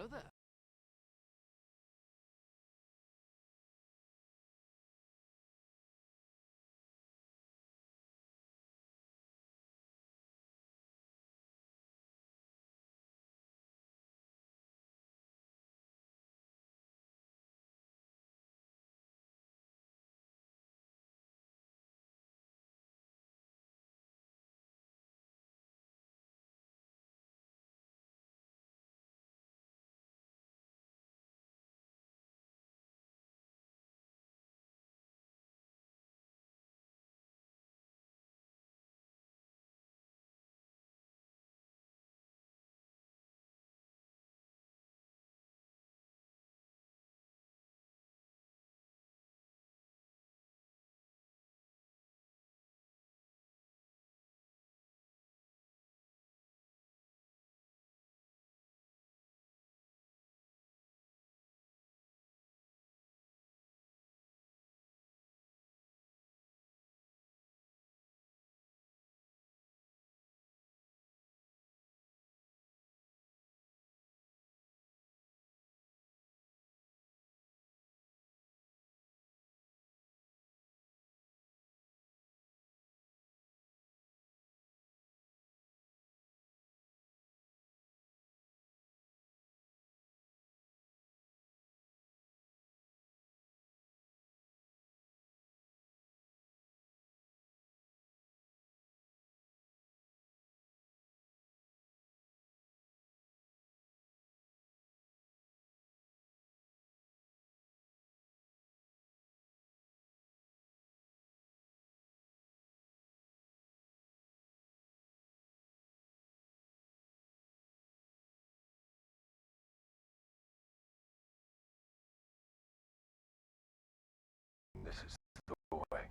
Hello there. This is the way.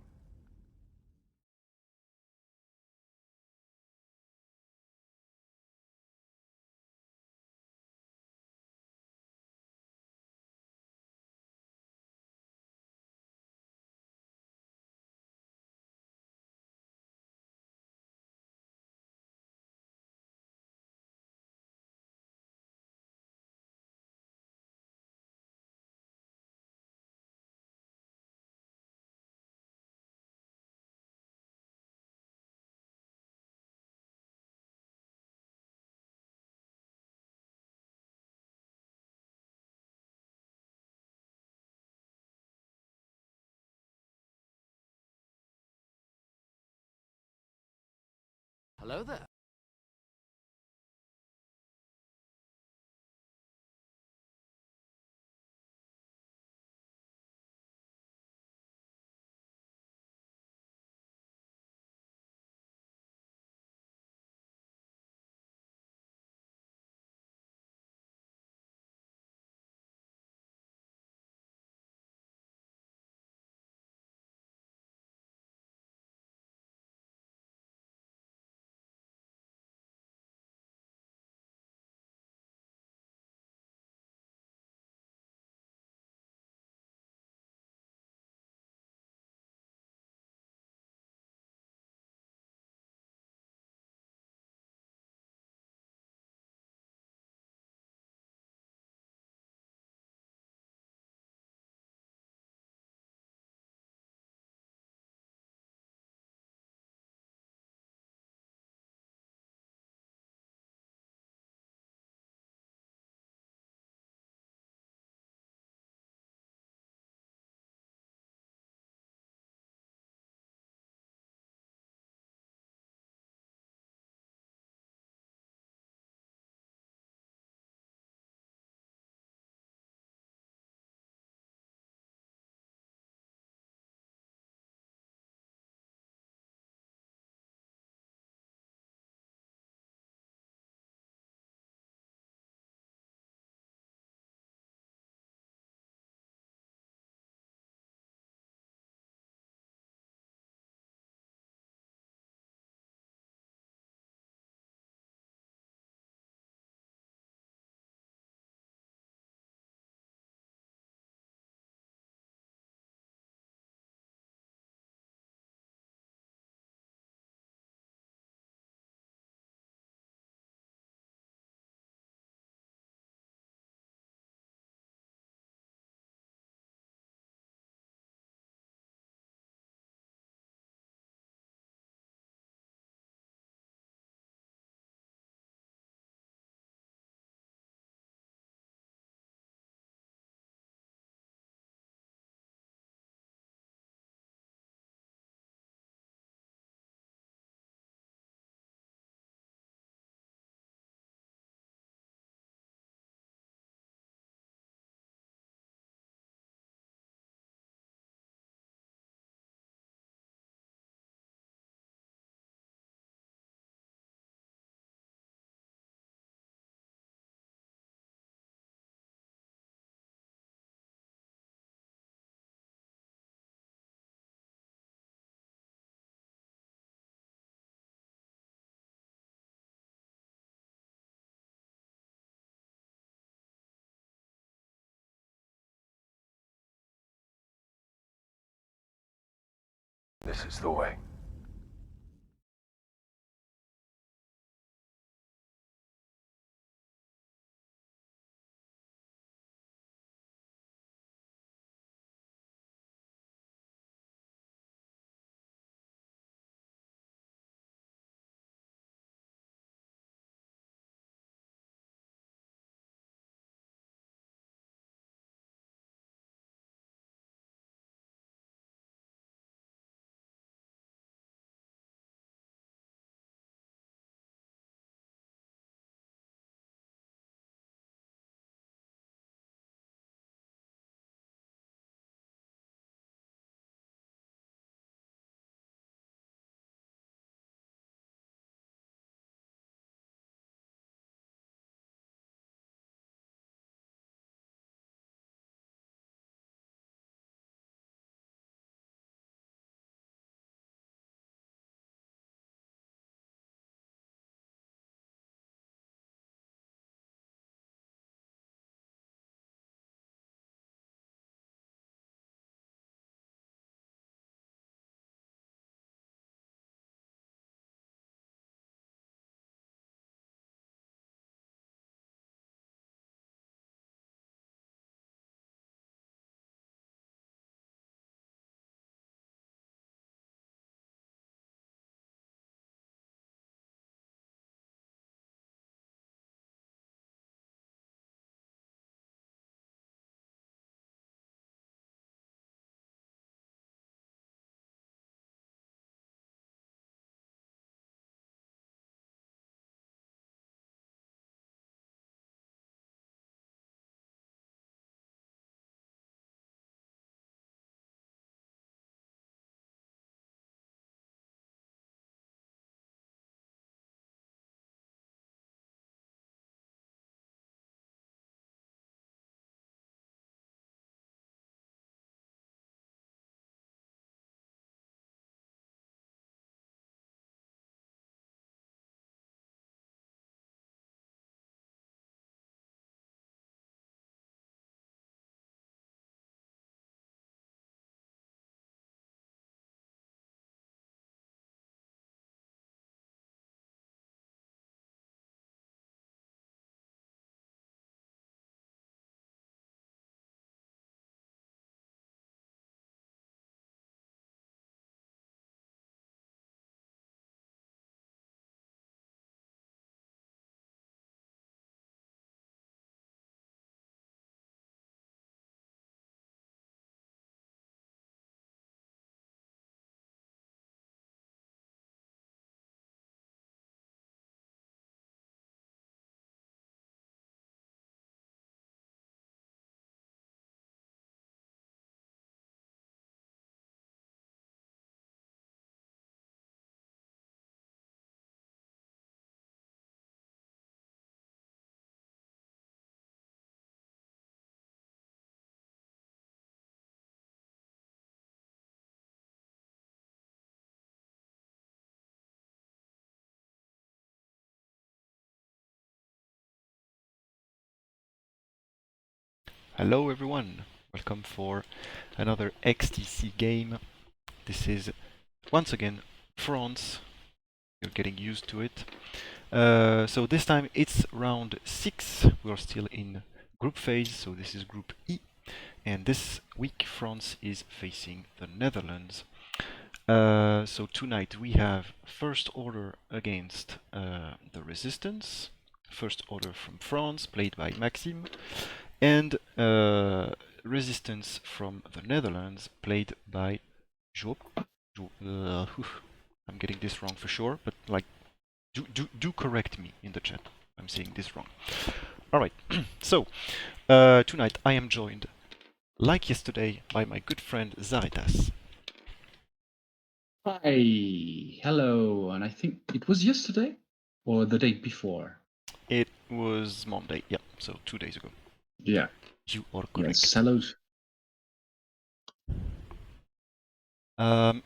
Hello there. This is the way. Hello everyone, welcome for another XTC game. This is once again France, you're getting used to it. So this time it's round 6, we're still in group phase, so this is group E. And this week France is facing the Netherlands. So tonight we have first order against the Resistance. First order from France, played by Maxime. And Resistance from the Netherlands, played by Joep. I'm getting this wrong for sure, but like, do correct me in the chat. I'm saying this wrong. All right. So tonight I am joined, like yesterday, by my good friend Zaritas. Hi, hello, and I think it was yesterday or the day before. It was Monday, yeah, so 2 days ago. Yeah. You are Yes, correct. hello.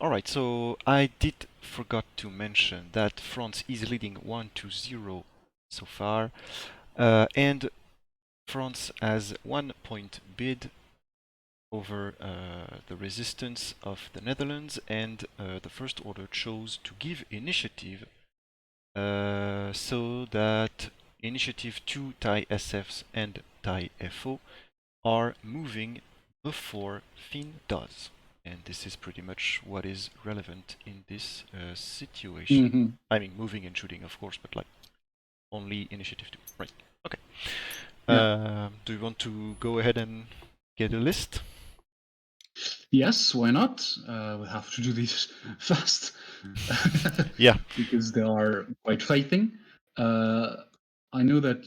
All right, so I did forgot to mention that France is leading 1-0 so far, and France has 1 point bid over the resistance of the Netherlands, and the First Order chose to give initiative so that initiative 2 Thai SFs and Thai FO are moving before Finn does. And this is pretty much what is relevant in this situation. Mm-hmm. I mean, moving and shooting, of course, but like only initiative 2. Right. Okay. Yeah. Do you want to go ahead and get a list? Yes, why not? We have to do this fast. Yeah. Because they are quite fighting. I know that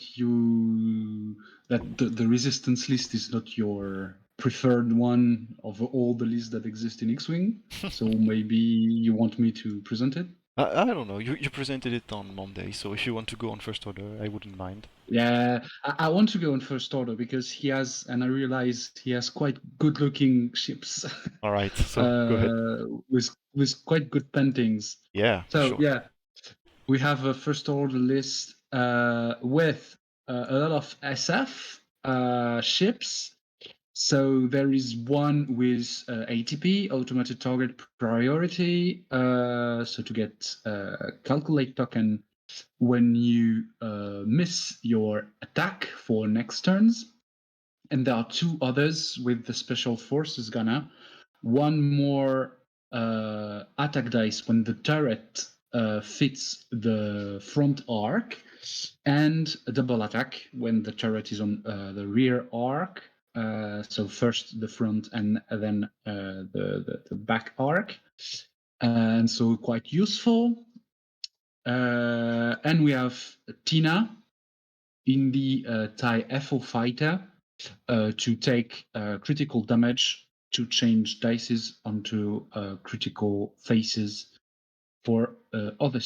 the resistance list is not your preferred one of all the lists that exist in X-Wing. So maybe you want me to present it? I don't know. You presented it on Monday, so if you want to go on First Order, I wouldn't mind. Yeah, I want to go in First Order because he has, and I realize he has quite good-looking ships. All right, so go ahead. With quite good paintings. Yeah, So sure. yeah, we have a First Order list with a lot of SF ships. So there is one with ATP, Automated Target Priority. So to get calculate token when you miss your attack for next turns. And there are two others with the Special Forces gunner. One more attack dice when the turret fits the front arc, and a double attack when the turret is on the rear arc. So first the front and then the back arc. And so quite useful. And we have Tina in the Thai FO fighter to take critical damage to change dices onto critical faces for other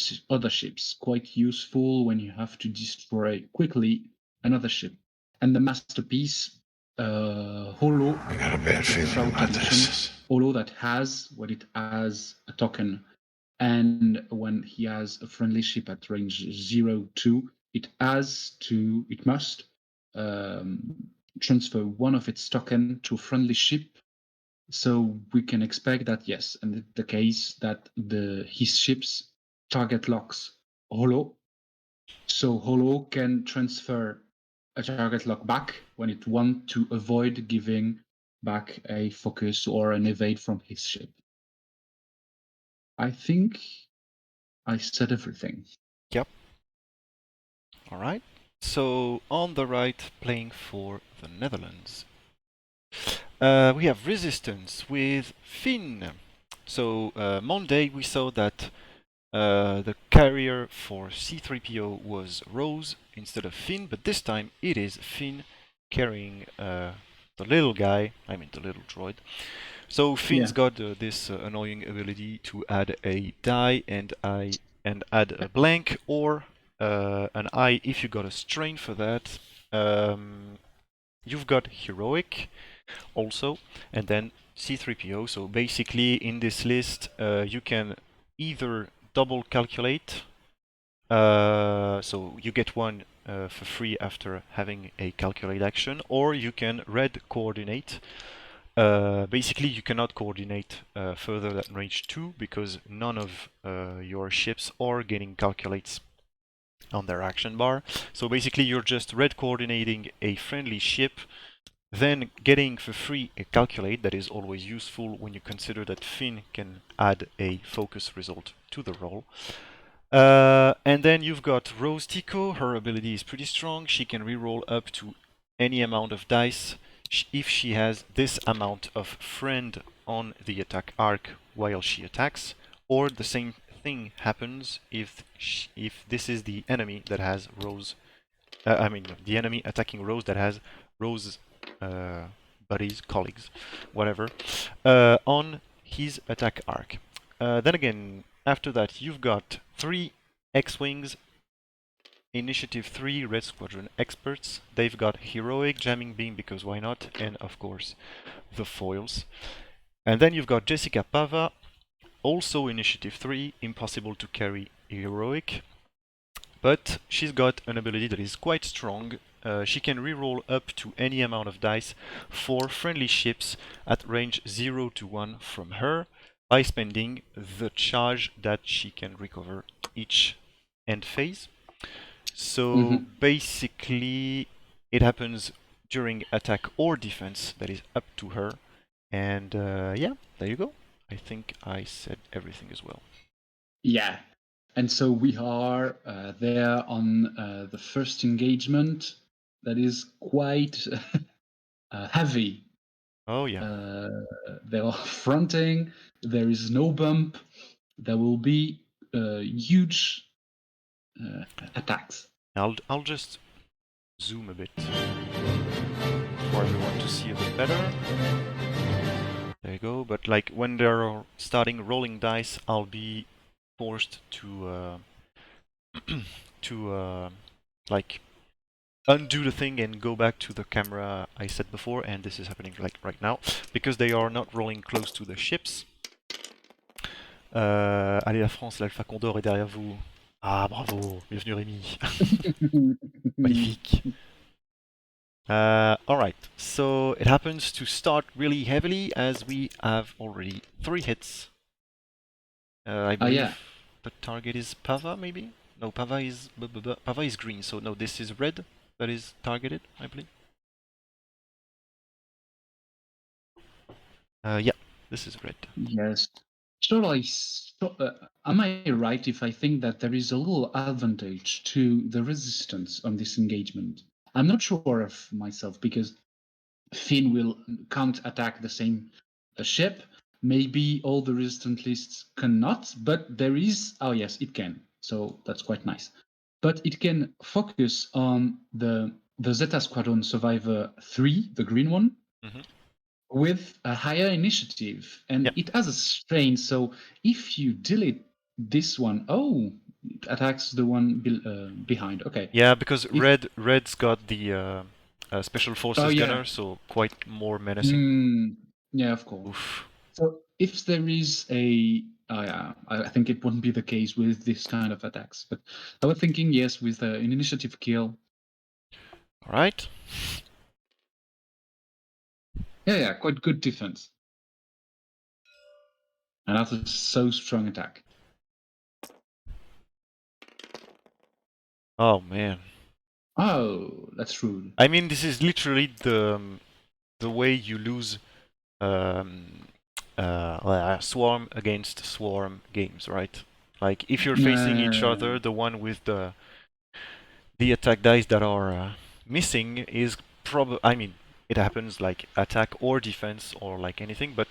ships. Quite useful when you have to destroy quickly another ship. And the masterpiece, Holo. I got a bad feeling about this. Holo that has what it has a token. And when he has a friendly ship at range 0-2, it must transfer one of its token to a friendly ship. So we can expect that, yes, and the case that his ships target locks Holo. So Holo can transfer a target lock back when it wants to avoid giving back a focus or an evade from his ship. I think I said everything. Yep. All right. So on the right, playing for the Netherlands, we have resistance with Finn. So Monday we saw that the carrier for C3PO was Rose instead of Finn, but this time it is Finn carrying the little guy, I mean the little droid. So Finn's got this annoying ability to add a die and add a blank or an eye if you got a strain for that. You've got heroic also, and then C3PO. So basically in this list you can either double calculate, so you get one for free after having a calculate action, or you can red coordinate. Basically you cannot coordinate further than range 2 because none of your ships are getting calculates on their action bar. So basically you're just red coordinating a friendly ship, then getting for free a calculate that is always useful when you consider that Finn can add a focus result to the roll. And then you've got Rose Tico. Her ability is pretty strong. She can reroll up to any amount of dice if she has this amount of friend on the attack arc while she attacks, or the same thing happens if this is the enemy that has Rose. I mean, the enemy attacking Rose that has Rose's buddies, colleagues, whatever, on his attack arc. Then again, after that, you've got 3 X-Wings, Initiative 3 Red Squadron experts. They've got Heroic, Jamming Beam, because why not, and of course, the foils. And then you've got Jessica Pava, also Initiative 3, impossible to carry Heroic. but she's got an ability that is quite strong. She can reroll up to any amount of dice for friendly ships at range 0 to 1 from her by spending the charge that she can recover each end phase. So basically, it happens during attack or defense, that is up to her. And yeah, there you go. I think I said everything as well. Yeah. And so we are there on the first engagement that is quite heavy. Oh yeah. They are fronting, there is no bump, there will be huge attacks. I'll just zoom a bit for everyone to see a bit better. There you go. But like when they're starting rolling dice, I'll be forced to like undo the thing and go back to the camera I said before, and this is happening like right now because they are not rolling close to the ships. Allez la France, l'Alpha Condor est derrière vous. Ah bravo, bienvenue Rémi. Magnifique. Alright, so it happens to start really heavily as we have already 3 hits. I believe the target is Pava, maybe? No, Pava is green, so no, this is red that is targeted, I believe. Yeah, this is red. Yes. Am I right if I think that there is a little advantage to the resistance on this engagement? I'm not sure of myself because Finn can't attack the same ship. Maybe all the resistant lists cannot, but there is. Oh yes, it can. So that's quite nice. But it can focus on the Zeta Squadron Survivor 3, the green one, with a higher initiative, and it has a strain. So if you delete this one, it attacks the one behind. Okay. Yeah, because red's got the special forces gunner, so quite more menacing. Yeah, of course. Oof. So if there is I think it wouldn't be the case with this kind of attacks. But I was thinking, yes, with an initiative kill. All right. Yeah, quite good defense. And that's a so strong attack. Oh man. Oh, that's rude. I mean, this is literally the way you lose swarm against swarm games, right? Like if you're facing each other, the one with the attack dice that are missing is probably. I mean, it happens like attack or defense or like anything, but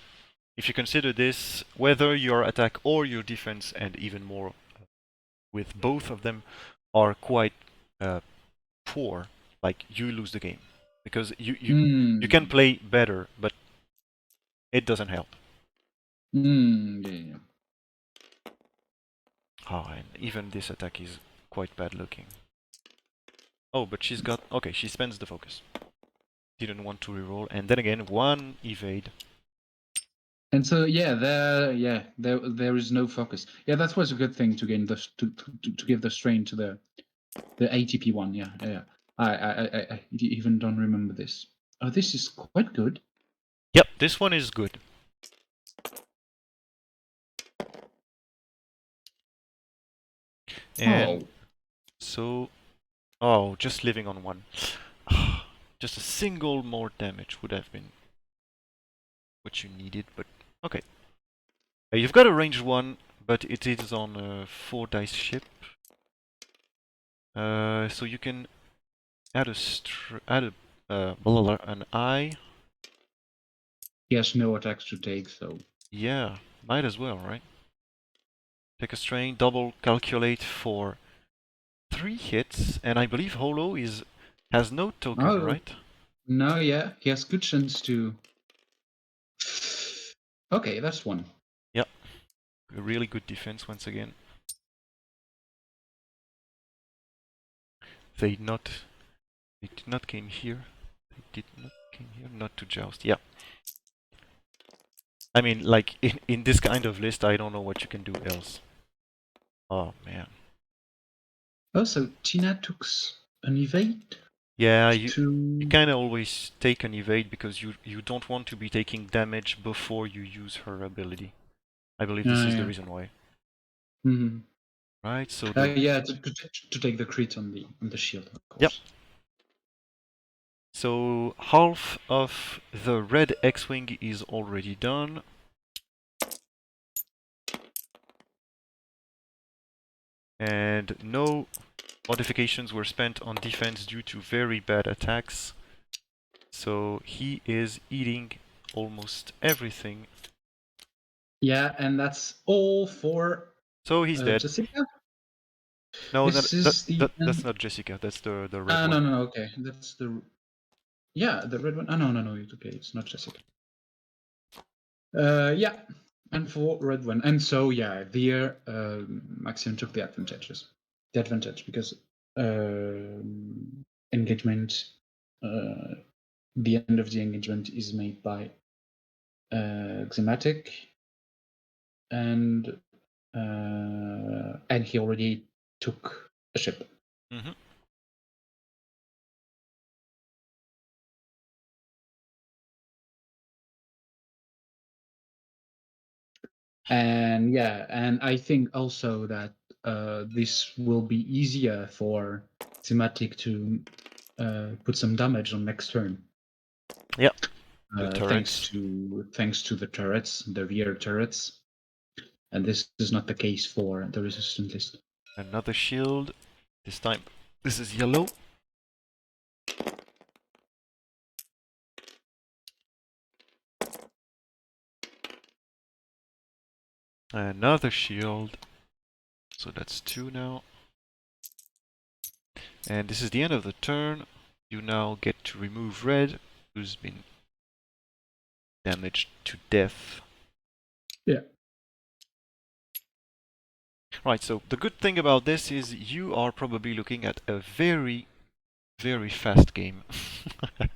if you consider this, whether your attack or your defense, and even more with both of them, are quite poor, like you lose the game because you can play better, but it doesn't help. Yeah. Oh, and even this attack is quite bad looking. Oh, but she's got... Okay, she spends the focus. Didn't want to reroll, and then again, one evade. And so there is no focus. Yeah, that was a good thing to gain to give the strain to the ATP one. Yeah. I even don't remember this. Oh, this is quite good. Yep, this one is good. And so... Oh, just living on one. Just a single more damage would have been what you needed, but okay. You've got a range 1, but it is on a 4 dice ship. So you can add an eye. He has no attacks to take, so... Yeah, might as well, right? Take a strain, double calculate for 3 hits, and I believe Holo has no token, right? No, yeah, he has good chance to... Okay, that's one. Yep, a really good defense once again. They did not came here. They did not came here, not to joust. Yeah. I mean, like in this kind of list, I don't know what you can do else. Oh man. Oh, so Tina took an evade Yeah, you to. kind of always take an evade because you don't want to be taking damage before you use her ability. I believe this is the Yeah. reason why. Hmm. Right, so the Yeah, to take the crit on the shield, of Yep. course. so half of the red X-wing is already done. And no modifications were spent on defense due to very bad attacks. So he is eating almost everything. Yeah, and that's all for So he's dead. Jessica. No, This is the that's end. not Jessica. That's the red Ah, one. no, okay, that's the. Yeah, the red one. Ah, no, it's okay. It's not Jessica. Yeah, and for red one, and so yeah, there Maxime took the advantage because engagement, the end of the engagement is made by Xematic, and he already took a ship. Mm-hmm. And yeah, and I think also that this will be easier for Thematic to put some damage on next turn. Yeah. The Thanks turrets. to the turrets, the rear turrets, and this is not the case for the resistant list. Another shield. This time, this is yellow. Another shield. So that's 2 now. And this is the end of the turn. You now get to remove red, who's been damaged to death. Yeah. Right, so the good thing about this is you are probably looking at a very, very fast game.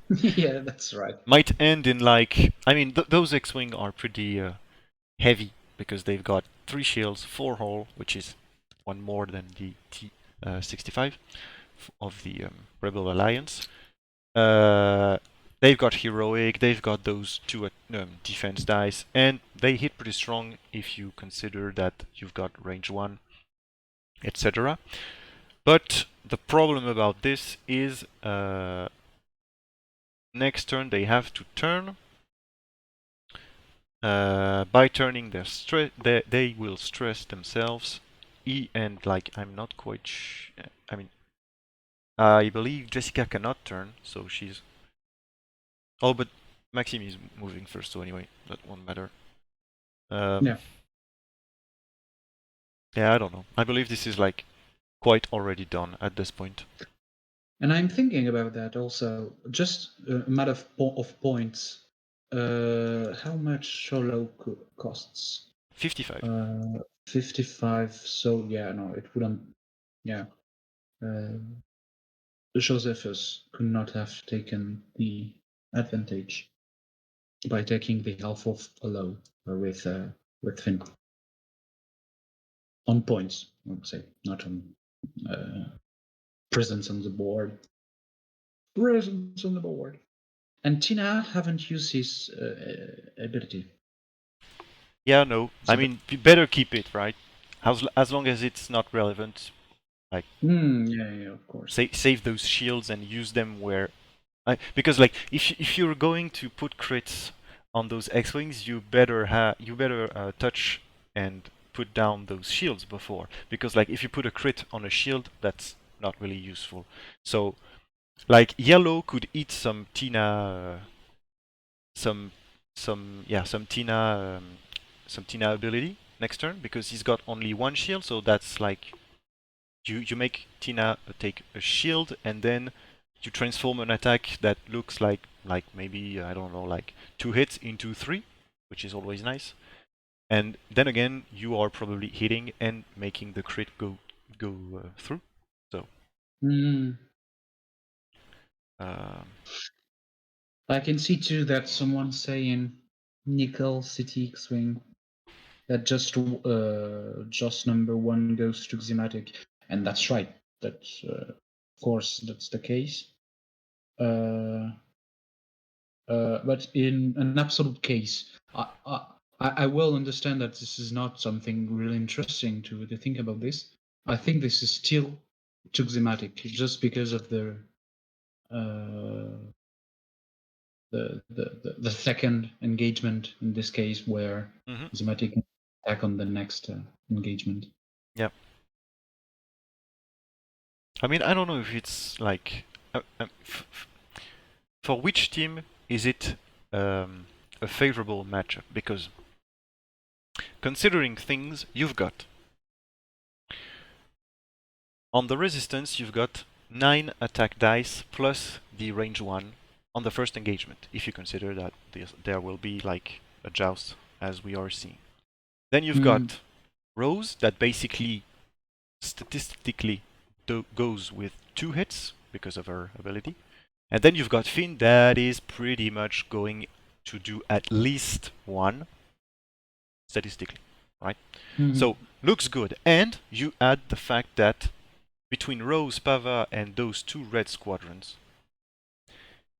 Yeah, that's right. Might end in like, I mean, those X-Wing are pretty heavy because they've got 3 shields, 4 hull, which is one more than the T65 of the Rebel Alliance. They've got heroic, they've got those 2 defense dice, and they hit pretty strong if you consider that you've got range 1, etc. But the problem about this is next turn they have to turn. By turning their stress, they will stress themselves. And like I'm not quite. I mean, I believe Jessica cannot turn, so she's. Oh, but Maxime is moving first, so anyway, that won't matter. Yeah. Yeah, I don't know. I believe this is like quite already done at this point. And I'm thinking about that also. Just a matter of points. How much solo costs? 55. 55. So yeah, no, it wouldn't. Yeah, Josephus could not have taken the advantage by taking the half of alone with Finn on points. I would say not on presence on the board. Presence on the board. And Tina haven't used his ability. Yeah, no. So I mean, you better keep it, right? As long as it's not relevant, like yeah, of course. save those shields and use them where because like if you're going to put crits on those X-wings, you better touch and put down those shields before, because like if you put a crit on a shield, that's not really useful. So like yellow could eat some Tina, some some Tina ability next turn because he's got only 1 shield, so that's like you make Tina take a shield and then you transform an attack that looks like maybe I don't know like 2 hits into 3, which is always nice. And then again, you are probably hitting and making the crit go through. So um, I can see too that someone's saying Nickel City X-Wing that just number 1 goes to Xematic, and that's right. That's of course that's the case. But in an absolute case, I will understand that this is not something really interesting to think about this. I think this is still too thematic, just because of the second engagement in this case, where thematic attack on the next engagement. Yeah. I mean, I don't know if it's like for which team is it a favorable matchup, because considering things, you've got on the resistance, you've got 9 attack dice plus the range 1 on the first engagement, if you consider that there will be like a joust as we are seeing. Then you've got Rose that basically statistically goes with 2 hits because of her ability. And then you've got Finn that is pretty much going to do at least 1 statistically, right? So looks good. And you add the fact that between Rose, Pava, and those 2 red squadrons,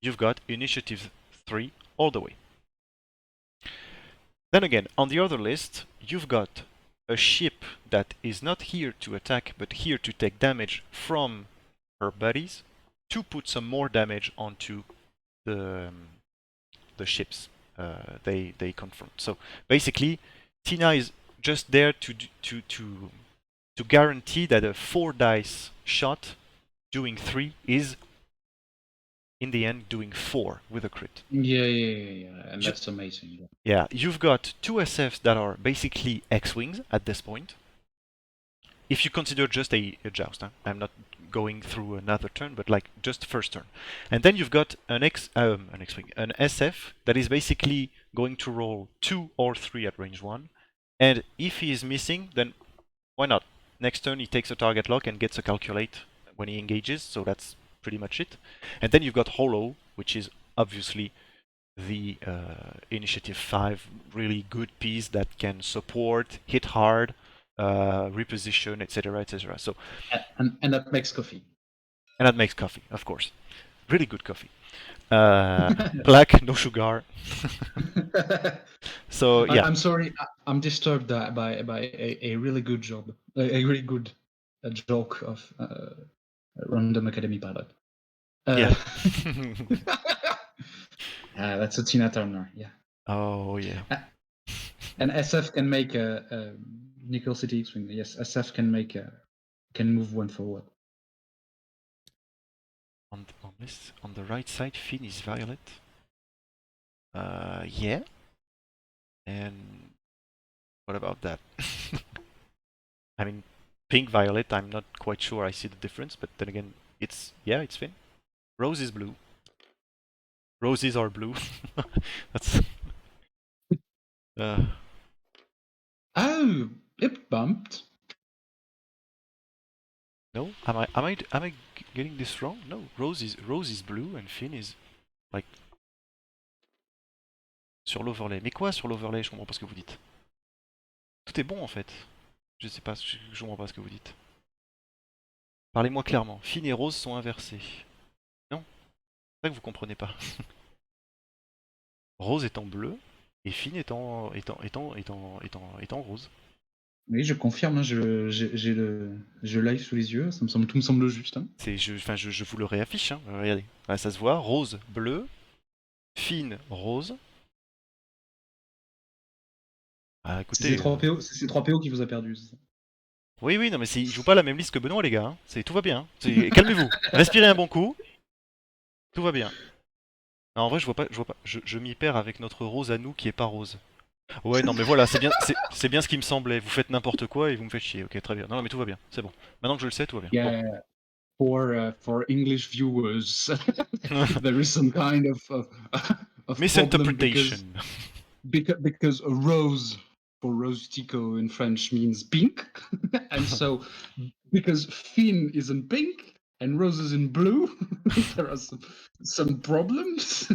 you've got initiative 3 all the way. Then again, on the other list, you've got a ship that is not here to attack, but here to take damage from her buddies, to put some more damage onto the ships they confront. So basically, Tina is just there to guarantee that a 4 dice shot doing 3 is in the end doing 4 with a crit. Yeah, and that's amazing. Yeah, you've got 2 SFs that are basically X-Wings at this point. If you consider just a joust, huh? I'm not going through another turn, but like just first turn. And then you've got an X-Wing, an SF that is basically going to roll 2 or 3 at range 1. And if he is missing, then why not? Next turn he takes a target lock and gets a calculate when he engages, so that's pretty much it. And then you've got Holo, which is obviously the initiative 5 really good piece that can support, hit hard, reposition, etc., etc. So and that makes coffee. And that makes coffee, of course. Really good coffee. Black, no sugar. So yeah. I'm sorry, I'm disturbed by a really good job, a really good joke of Random Academy pilot. Yeah. That's a Tina Turner, yeah. Oh yeah. And SF can make a Nickel City X-Wing. Yes, SF can move 1 forward. On the right side, Finn is violet. Yeah. And what about that? I mean, pink, violet. I'm not quite sure I see the difference, but then again, it's Finn. Rose is blue. Roses are blue. That's. Oh, it bumped. No, am I getting this wrong? No, Rose is blue and Finn is like sur l'overlay. Mais quoi sur l'overlay? Je comprends pas ce que vous dites. Tout est bon en fait. Je sais pas, je comprends pas ce que vous dites. Parlez-moi clairement. Finn et Rose sont inversés. Non, c'est ça que vous comprenez pas. Rose est en bleu et Finn est en rose. Oui, je confirme, hein, je live sous les yeux, tout me semble juste. Hein. Je vous le réaffiche, hein. Regardez, là, ça se voit, rose, bleu, Finn, rose. Ah, écoutez, c'est 3 PO qui vous a perdu. Oui, non mais il joue pas la même liste que Benoît les gars, hein. Tout va bien. Calmez-vous, respirez un bon coup. Tout va bien. Non, en vrai je vois pas, je m'y perds avec notre rose à nous qui est pas rose. Ouais, non mais voilà, c'est bien ce qui me semblait. Vous faites n'importe quoi et vous me faites chier. Ok, très bien. Non mais tout va bien, c'est bon. Maintenant que je le sais, tout va bien. Yeah, bon. For English viewers, there is some kind of misinterpretation. Because rose for rose tico in French means pink, and so because Finn is in pink and Rose is in blue, there are some problems.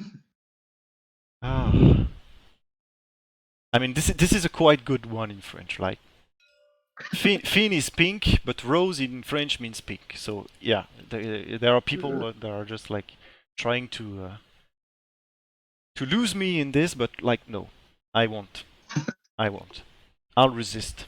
I mean, this is a quite good one in French, like. Fin is pink, but rose in French means pink. So yeah, there are people that are just like trying to lose me in this, but like no, I won't. I won't. I'll resist.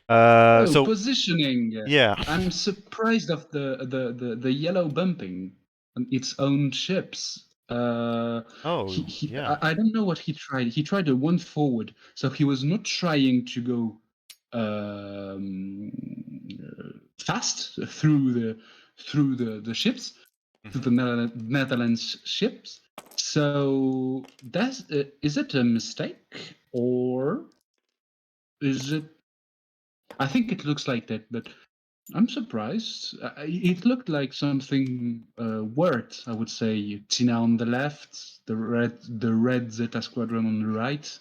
Oh, So positioning. yeah. I'm surprised of the yellow bumping on its own ships. Oh yeah. I don't know what he tried. He tried a one forward, so he was not trying to go fast through the ships, to the Netherlands ships. So that's is it a mistake or is it? I think it looks like that, but I'm surprised. It looked like something word, I would say. Tina on the left, the red Zeta squadron on the right,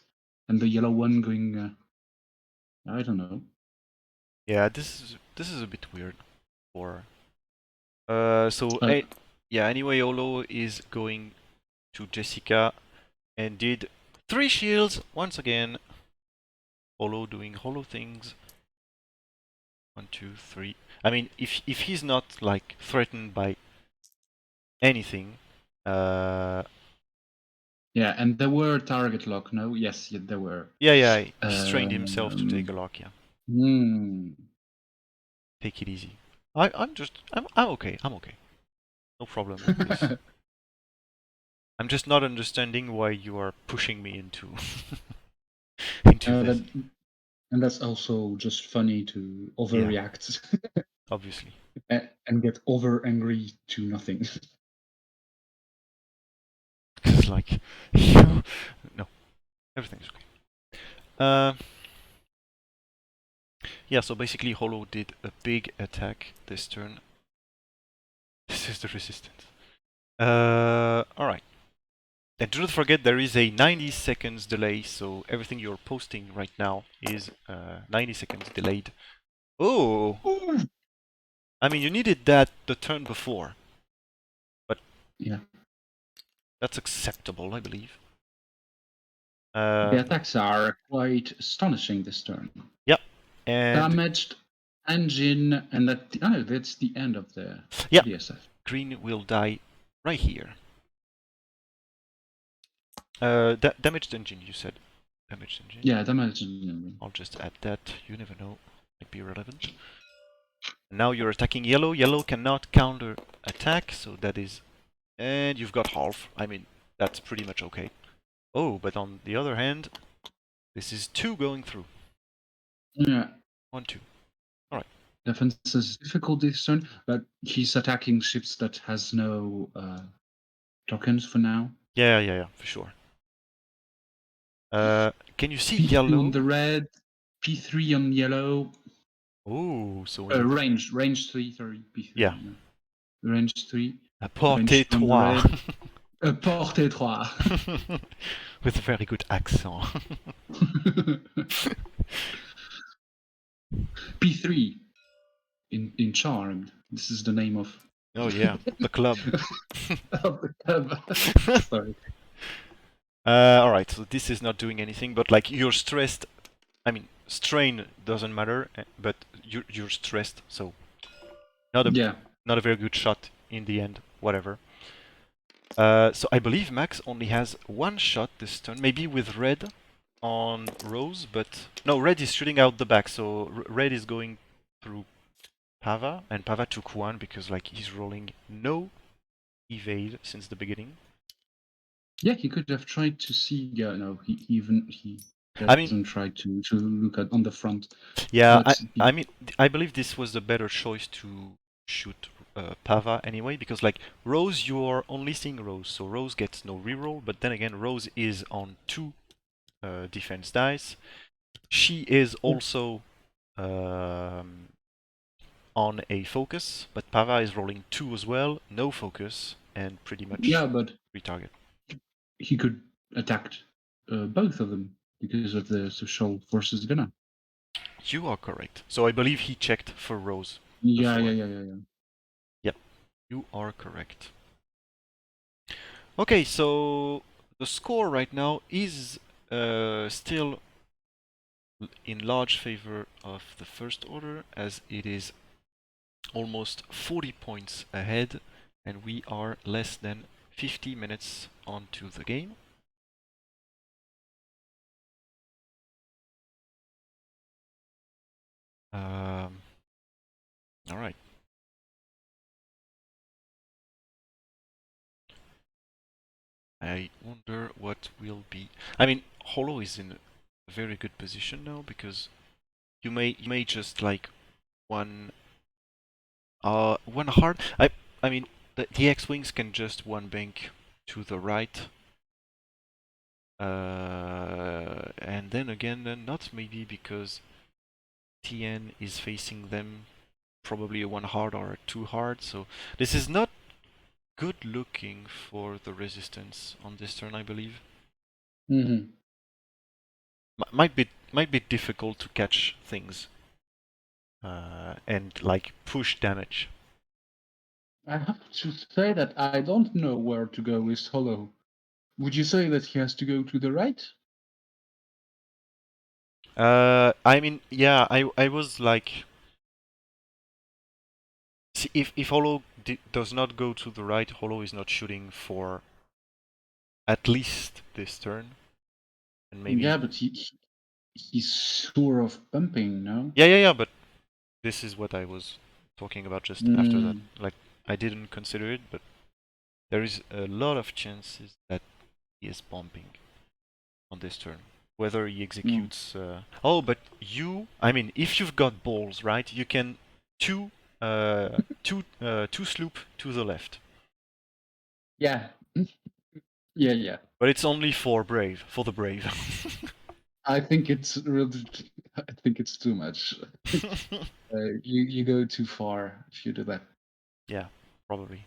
and the yellow one going. I don't know. Yeah, this is a bit weird. For so Uh, yeah. Anyway, Olo is going to Jessica and did 3 shields once again. Olo doing holo things. 1, 2, 3. I mean, if he's not like threatened by anything, yeah, and there were target lock. No, yes, yeah, there were. yeah, he strained himself to take a lock. Yeah, Hmm. take it easy. I'm okay. I'm okay. No problem with this. I'm just not understanding why you are pushing me into into this. And that's also just funny to Yeah, overreact obviously. and get over angry to nothing. It's like you. No, everything's okay. Uh, yeah. So basically, Holo did a big attack this turn. This is the resistance. All right. And do not forget there is a 90 seconds delay, so everything you're posting right now is 90 seconds delayed. Oh! I mean, you needed that the turn before, but Yeah. that's acceptable, I believe. The attacks are quite astonishing this turn. Yep. And Damaged engine, and that's the end of the yeah, DSF. green will die right here. Damaged engine, you said. Damaged engine. Yeah, damaged engine. I'll just add that. You never know. Might be relevant. Now you're attacking yellow. Yellow cannot counter attack, so that is... And you've got half. I mean, that's pretty much okay. Oh, but on the other hand, this is 2 going through. Yeah. 1, 2. Alright. Defense is difficult this turn, but he's attacking ships that has no tokens for now. Yeah, for sure. Can you see P2 yellow? on the red, P3 on yellow. Oh, so... Range 3, sorry, P3. Yeah. Range 3. A portée Range 3 on the 3. red. Portée 3. With a very good accent. P3 in Charmed. This is the name of Oh yeah, the club. of the club. Sorry. Alright, so this is not doing anything, but like you're stressed. I mean, strain doesn't matter, but you're stressed, so not a very good shot in the end. Whatever. So I believe Max only has 1 shot this turn, maybe with red on Rose, but no, red is shooting out the back, so red is going through Pava, and Pava took 1 because like he's rolling no evade since the beginning. Yeah, he could have tried to see. Yeah, no, he I mean, doesn't try to look at on the front. yeah, But I mean, I believe this was the better choice to shoot Pava anyway, because like Rose, you're only seeing Rose, so Rose gets no reroll, but then again, Rose is on 2 defense dice. She is also on a focus, but Pava is rolling 2 as well, no focus, and pretty much yeah, but retarget. he could attack both of them because of the social forces gonna. You are correct. So I believe he checked for Rose. Yeah, Before. yeah. Yep, you are correct. Okay, so the score right now is still in large favor of the first order, as it is almost 40 points ahead, and we are less than 50 minutes onto the game. Alright. I wonder what will be... I mean, Hollow is in a very good position now, because you may just like one hard... I mean, the X-Wings can just one bank to the right. And then again, not maybe, because TN is facing them, probably a one hard or a two hard, so this is not good looking for the resistance on this turn, I believe. Mm-hmm. Might be difficult to catch things and like push damage. I have to say that I don't know where to go with Hollow. Would you say that he has to go to the right? I mean, yeah, I was like, see, if Hollow does not go to the right, Hollow is not shooting for at least this turn, and maybe Yeah, but he's sure of bumping, no? yeah, but this is what I was talking about just after that. Mm. Like, I didn't consider it, but there is a lot of chances that he is bumping on this turn. Whether he executes... Oh, but I mean, if you've got balls, right, you can two sloop to the left. Yeah. Yeah. But it's only for the brave. I think it's really. I think it's too much. You go too far if you do that. Yeah, probably.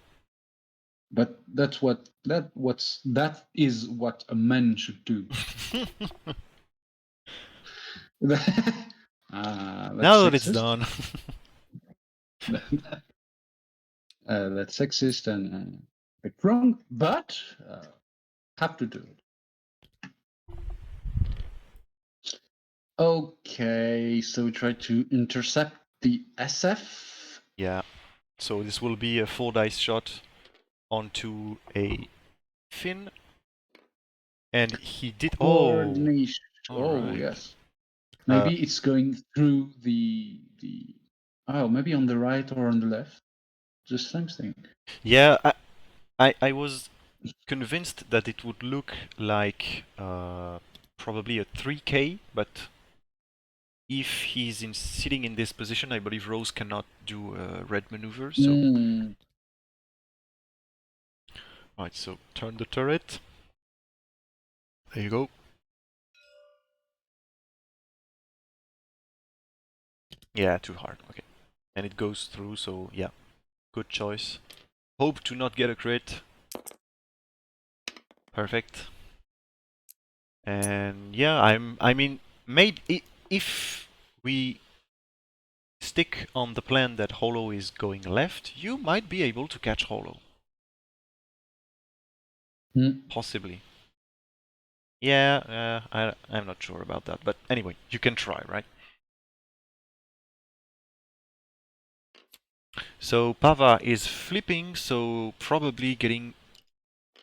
But that is what a man should do. That's Now that it's sexist. done. That's sexist and a bit wrong, but have to do it. Okay, so we try to intercept the SF. Yeah. So this will be a 4 dice shot onto a fin. And he did... Oh! Coordination. Oh, Alright. yes. Maybe it's going through the. Oh, maybe on the right or on the left. Just same thing. Yeah, I was convinced that it would look like probably a 3k, but if he's sitting in this position, I believe Rose cannot do a red maneuver, so... Right, so turn the turret. There you go. Yeah, too hard, okay. And it goes through, so yeah, good choice. Hope to not get a crit. Perfect. And yeah, I mean, maybe if we stick on the plan that Hollow is going left, you might be able to catch Hollow. Possibly. Yeah, I'm not sure about that, but anyway, you can try, right? So Pava is flipping, so probably getting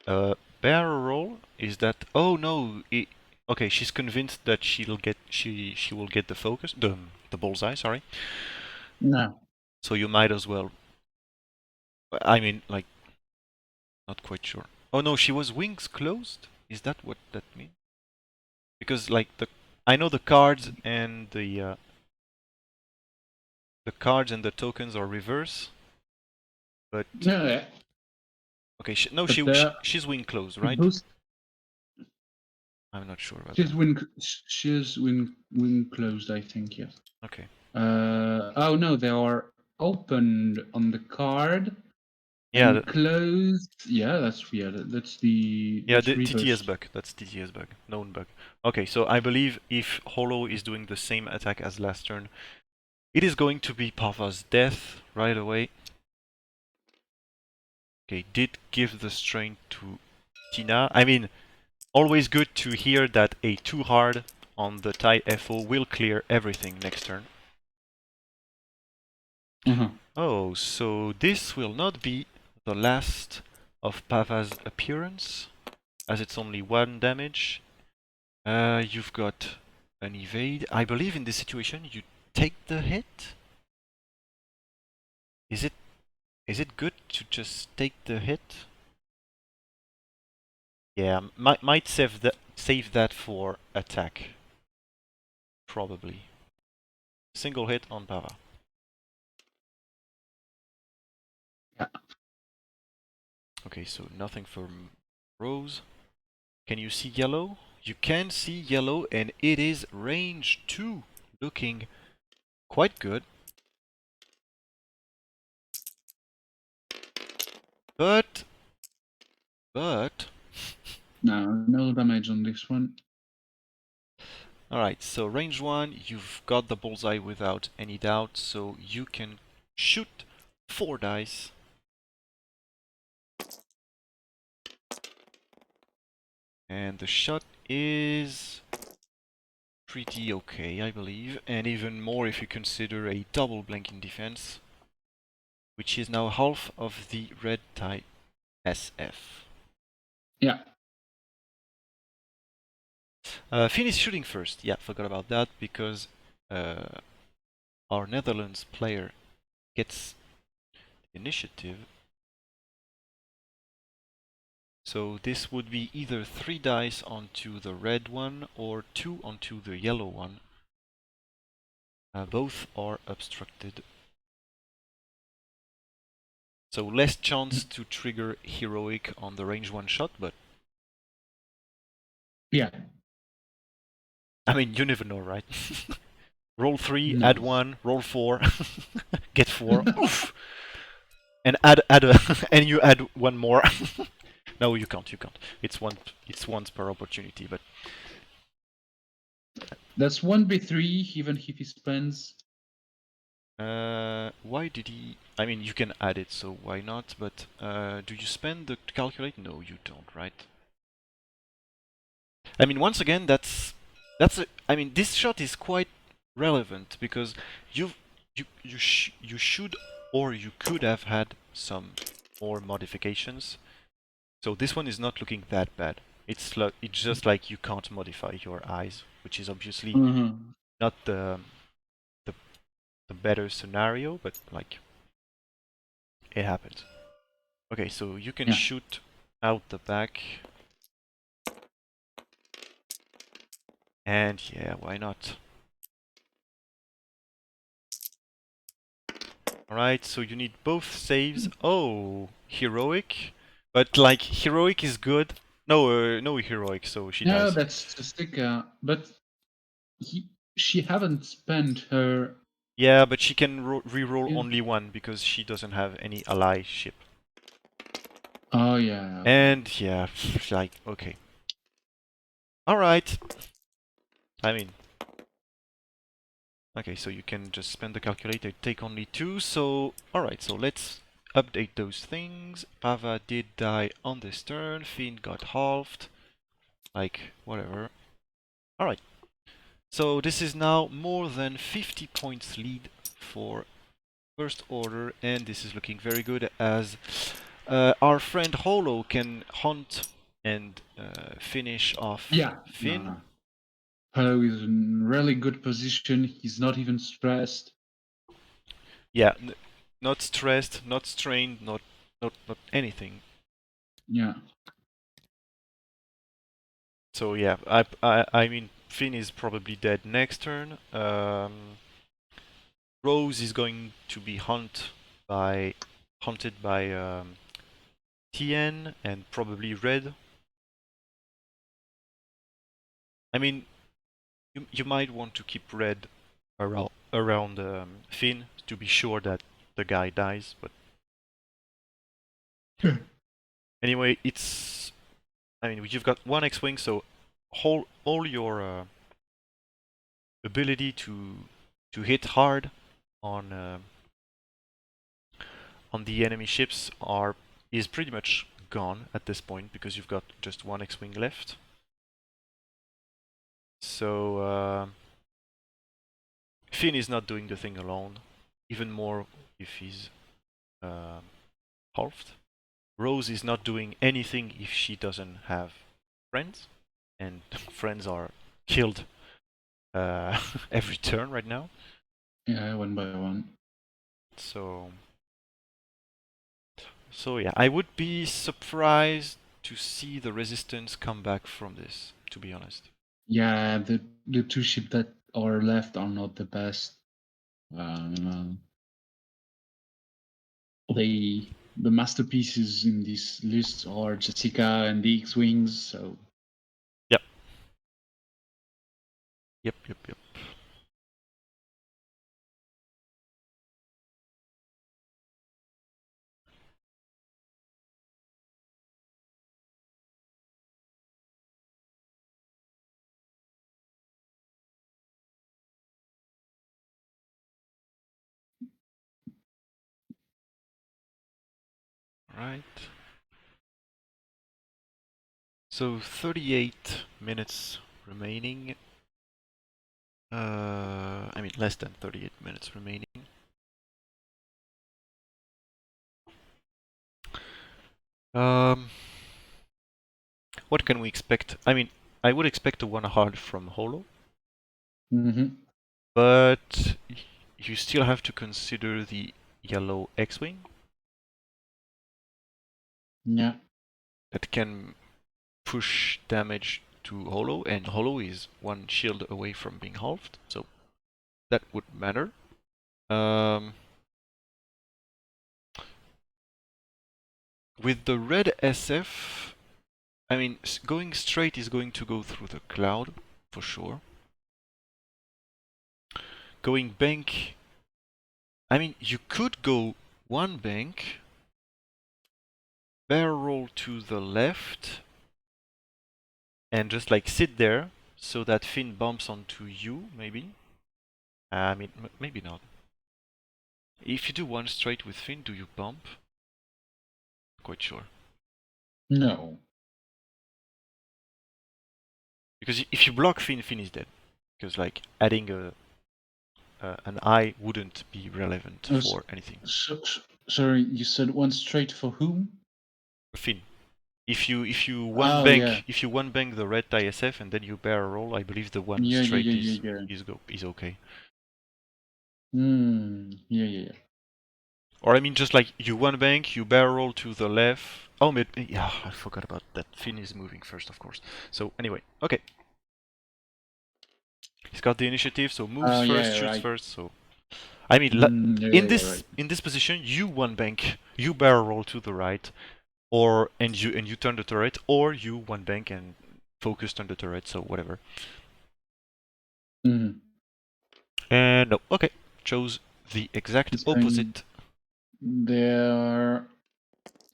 a barrel roll. Is that... Oh no, okay, she's convinced that she will get the focus, the bullseye, sorry. No. So you might as well... I mean, like, not quite sure. Oh no, she was wings closed? Is that what that means? Because like I know the cards and the cards and the tokens are reverse, but Yeah. okay, no, she's wing closed, right? I'm not sure about that. She's wing closed, I think. Yes. Okay. Oh no, they are opened on the card. Yeah. And closed. Yeah, that's That's the. Yeah, That's the reverse. TTS bug. That's TTS bug. Known bug. Okay, so I believe if Hollow is doing the same attack as last turn, it is going to be Pava's death right away. Okay, did give the strain to Tina. I mean, Always good to hear that a too hard on the tide FO will clear everything next turn. Oh, so this will not be the last of Pava's appearance, as it's only 1 damage. You've got an evade. I believe in this situation you take the hit. Is it good to just take the hit? Yeah, might save that for attack. Probably. Single hit on Pava. Yeah. Okay, so nothing from Rose. Can you see yellow? You can see yellow, and it is range 2, looking quite good. But No damage on this one. alright, so range 1, you've got the bullseye without any doubt, so you can shoot 4 dice. And the shot is pretty okay, I believe, and even more if you consider a double blanking defense, which is now half of the red tie SF. Yeah. Finn is shooting first. Yeah, forgot about that because our Netherlands player gets initiative. So this would be either 3 dice onto the red one or 2 onto the yellow one. Both are obstructed. So less chance to trigger heroic on the range 1 shot, but Yeah. I mean, you never know, right? Roll 3, No. add 1, roll 4, get 4, oof! And add a and you add 1 more. No, you can't. It's once per opportunity, but That's 1b3, even if he spends. why did he? I mean, you can add it, so why not? But do you spend the calculate? No, you don't, right? I mean, once again, I mean, this shot is quite relevant because you should or you could have had some more modifications. So this one is not looking that bad. It's just like you can't modify your eyes, which is obviously not the better scenario, but like it happens. Okay, so you can shoot out the back. And yeah, why not? Alright, so you need both saves. Oh, heroic. But like, heroic is good. No, no heroic, so she No, dies. that's the sticker. But she haven't spent her. Yeah, but she can reroll Yeah. only 1 because she doesn't have any ally ship. Oh yeah. Okay. And yeah, like, okay. Alright. I mean, okay, so you can just spend the calculator, take only 2, so alright, so let's update those things. Pava did die on this turn, Finn got halved, like, whatever. Alright, so this is now more than 50 points lead for First Order, and this is looking very good as our friend Holo can hunt and finish off Finn. No. Hello is in really good position. He's not even stressed. Yeah, not stressed, not strained, not anything. Yeah. So yeah, I mean Finn is probably dead next turn. Rose is going to be hunted by TN and probably Red. I mean, you might want to keep Red around Finn to be sure that the guy dies, but anyway, I mean, you've got 1 X-wing, so all your ability to hit hard on the enemy ships is pretty much gone at this point because you've got just 1 X-wing left. So Finn is not doing the thing alone, even more if he's halved. Rose is not doing anything if she doesn't have friends, and friends are killed every turn right now. Yeah, one by one. So yeah, I would be surprised to see the resistance come back from this, to be honest. Yeah, the two ships that are left are not the best. The masterpieces in this list are Jessica and the X-Wings, so Yep. Right. So 38 minutes remaining. I mean less than 38 minutes remaining. What can we expect? I mean, I would expect a one hard from Holo, but you still have to consider the yellow X-Wing yeah. that can push damage to Holo, and Holo is one shield away from being halved, so that would matter. With the red SF, I mean, going straight is going to go through the cloud, for sure. Going bank, I mean, you could go one bank, barrel roll to the left, and just like sit there so that Finn bumps onto you, maybe. I mean, maybe not. If you do one straight with Finn, do you bump? Quite sure. No. Because if you block Finn, Finn is dead. Because like adding an eye wouldn't be relevant for anything. Sorry, you said one straight for whom? Finn. If you one bank Yeah. if you one bank the red ISF and then you barrel roll, I believe the one Yeah, straight yeah. is okay. Yeah. Or I mean just like you one bank, you barrel roll to the left. Oh, yeah, I forgot about that. Finn is moving first, of course. So anyway, okay. He's got the initiative, so moves first, shoots first. So I mean, in this position, you one bank, you barrel roll to the right, or and you turn the turret, or you one bank and focused on the turret. So whatever. Mm-hmm. And no, okay, chose the exact opposite. There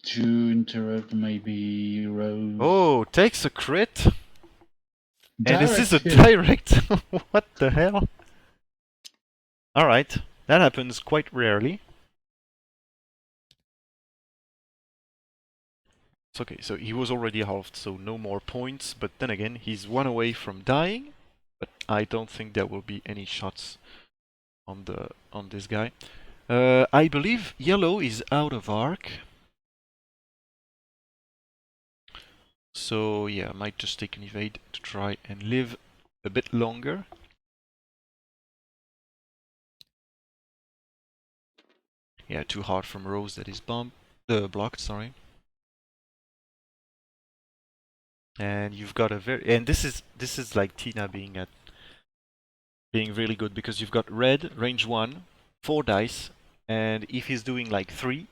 to interrupt maybe Rose. Oh, takes a crit. And this is a Direct hit. direct. What the hell? Alright, that happens quite rarely. It's okay, so he was already halved, so no more points, but then again, he's one away from dying, but I don't think there will be any shots on this guy. I believe yellow is out of arc. So yeah, I might just take an evade to try and live a bit longer. Yeah, too hard from Rose that is blocked, sorry. And you've got a this is like Tina being really good because you've got red, range 1, 4 dice, and if he's doing like 3,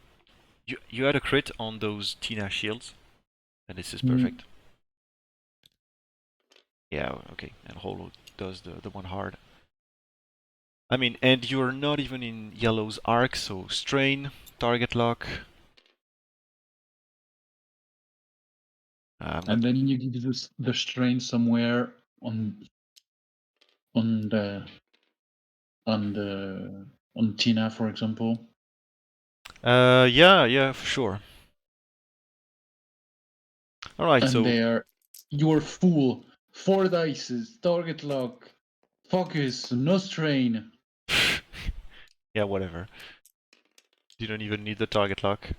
you add a crit on those Tina shields, and this is perfect. Yeah, okay, and Holo does the one hard. I mean, and you're not even in yellow's arc, so strain, target lock. And then you give the strain somewhere on Tina, for example. Yeah, for sure. All right, and so you're full 4 dices, target lock, focus, no strain. Yeah, whatever. You don't even need the target lock.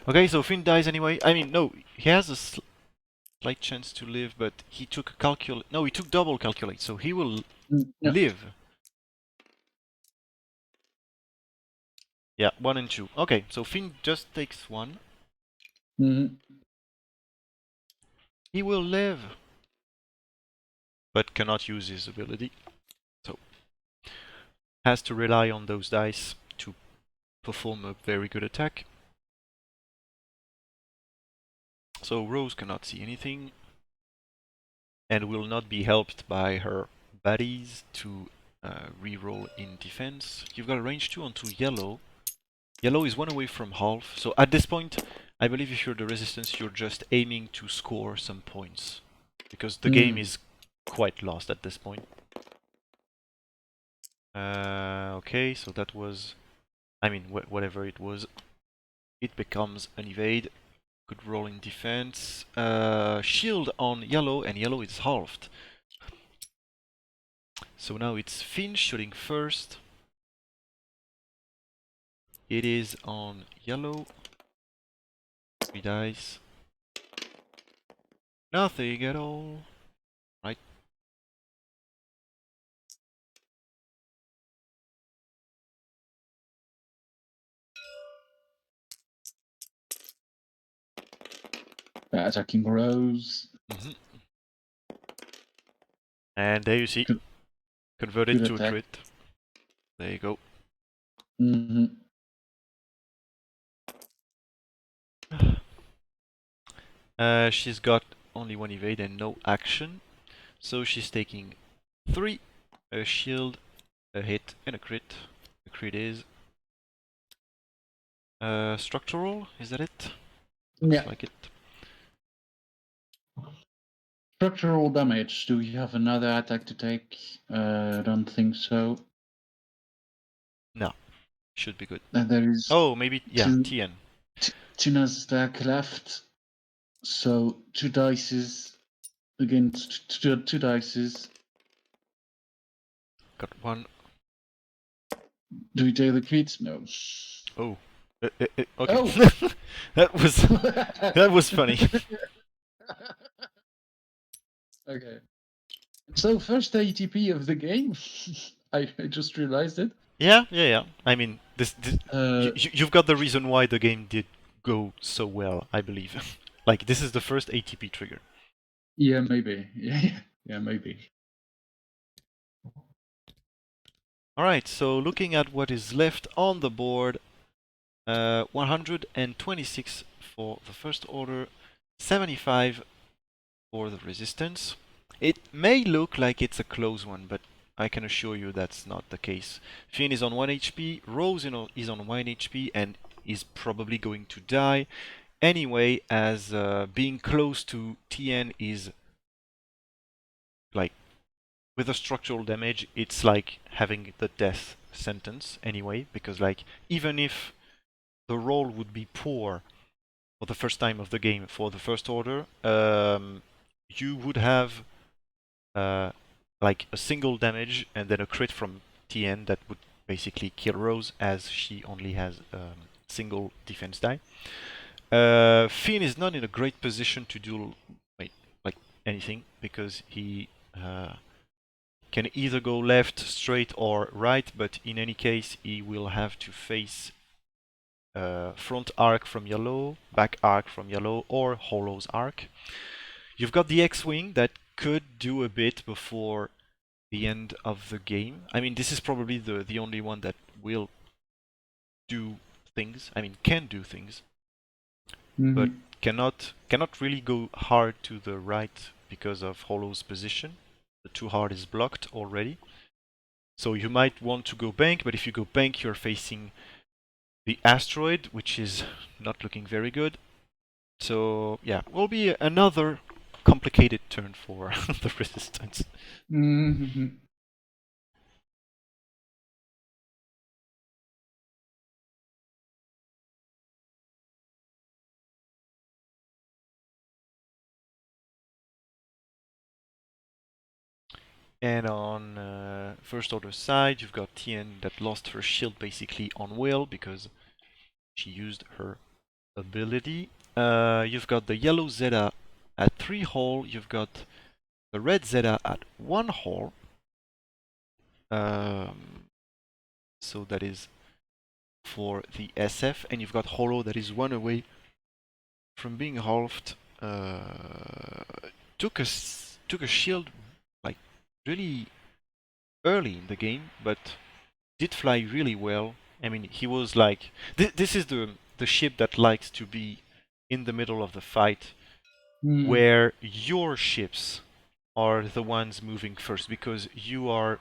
Okay, so Finn dies anyway. I mean, no, he has a slight chance to live, but he took calculate. No, he took double calculate, so he will No. live. Yeah, 1 and 2. Okay, so Finn just takes 1. Mhm. He will live, but cannot use his ability. So, has to rely on those dice to perform a very good attack. So Rose cannot see anything, and will not be helped by her buddies to reroll in defense. You've got a range 2 onto yellow. Yellow is 1 away from half, so at this point, I believe if you're the resistance, you're just aiming to score some points. Because the game is quite lost at this point. Okay, so that was... I mean, whatever it was. It becomes an evade. Good roll in defense. Shield on yellow, and yellow is halved. So now it's Finn shooting first. It is on yellow. 3 dice. Nothing at all. Right. Attacking Rose. And there you see. Good- Converted good to a attack. crit. There you go. She's got only 1 evade and no action. So she's taking 3. A shield, a hit, and a crit. The crit is... structural? Is that it? Looks Yeah. like it. Structural damage. Do you have another attack to take? I don't think so. No. Should be good. And there is Oh, maybe... yeah, two TN. Tina's stack left. So 2 dices against 2 dices. Got 1. Do we take the crits? No. Oh. Okay. Oh! that was funny. Okay. So first ATP of the game. I just realized it. Yeah. I mean, this Uh, you've got the reason why the game did go so well, I believe. Like, this is the first ATP trigger. yeah, maybe. Yeah, maybe. Alright, so looking at what is left on the board, 126 for the first order, 75 for the resistance. It may look like it's a close one, but I can assure you that's not the case. Finn is on 1 HP, Rose is on 1 HP, and is probably going to die anyway, as being close to TN is like, with a structural damage, it's like having the death sentence anyway, because like, even if the roll would be poor for the first time of the game for the first order, you would have like a single damage and then a crit from TN that would basically kill Rose, as she only has single defense die. Finn is not in a great position to do like anything, because he can either go left, straight, or right, but in any case he will have to face front arc from yellow, back arc from yellow, or Hollow's arc. You've got the X-Wing that could do a bit before the end of the game. I mean, this is probably the only one that will do things. I mean, can do things, but cannot really go hard to the right because of Hollow's position. The too hard is blocked already. So you might want to go bank, but if you go bank, you're facing the asteroid, which is not looking very good. So yeah, will be another complicated turn for the resistance. And on first order side, you've got Tien that lost her shield basically on will because she used her ability. You've got the yellow Zeta at 3 hull. You've got the red Zeta at 1 hull. So that is for the SF, and you've got Holo that is 1 away from being halved. Took a shield like really early in the game, but did fly really well. I mean, he was like this is the ship that likes to be in the middle of the fight, where your ships are the ones moving first, because you are,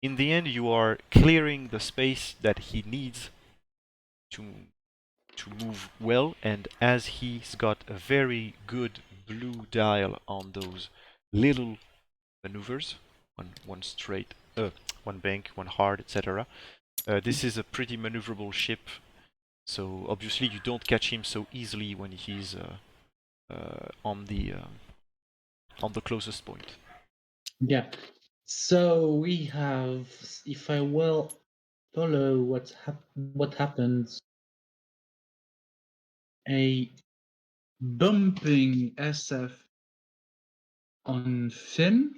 in the end, you are clearing the space that he needs to move well, and as he's got a very good blue dial on those little maneuvers, one straight, one bank, one hard, etc. This is a pretty maneuverable ship, so obviously you don't catch him so easily when he's on the closest point. Yeah. So we have, if I will follow what happens, a bumping SF on Finn,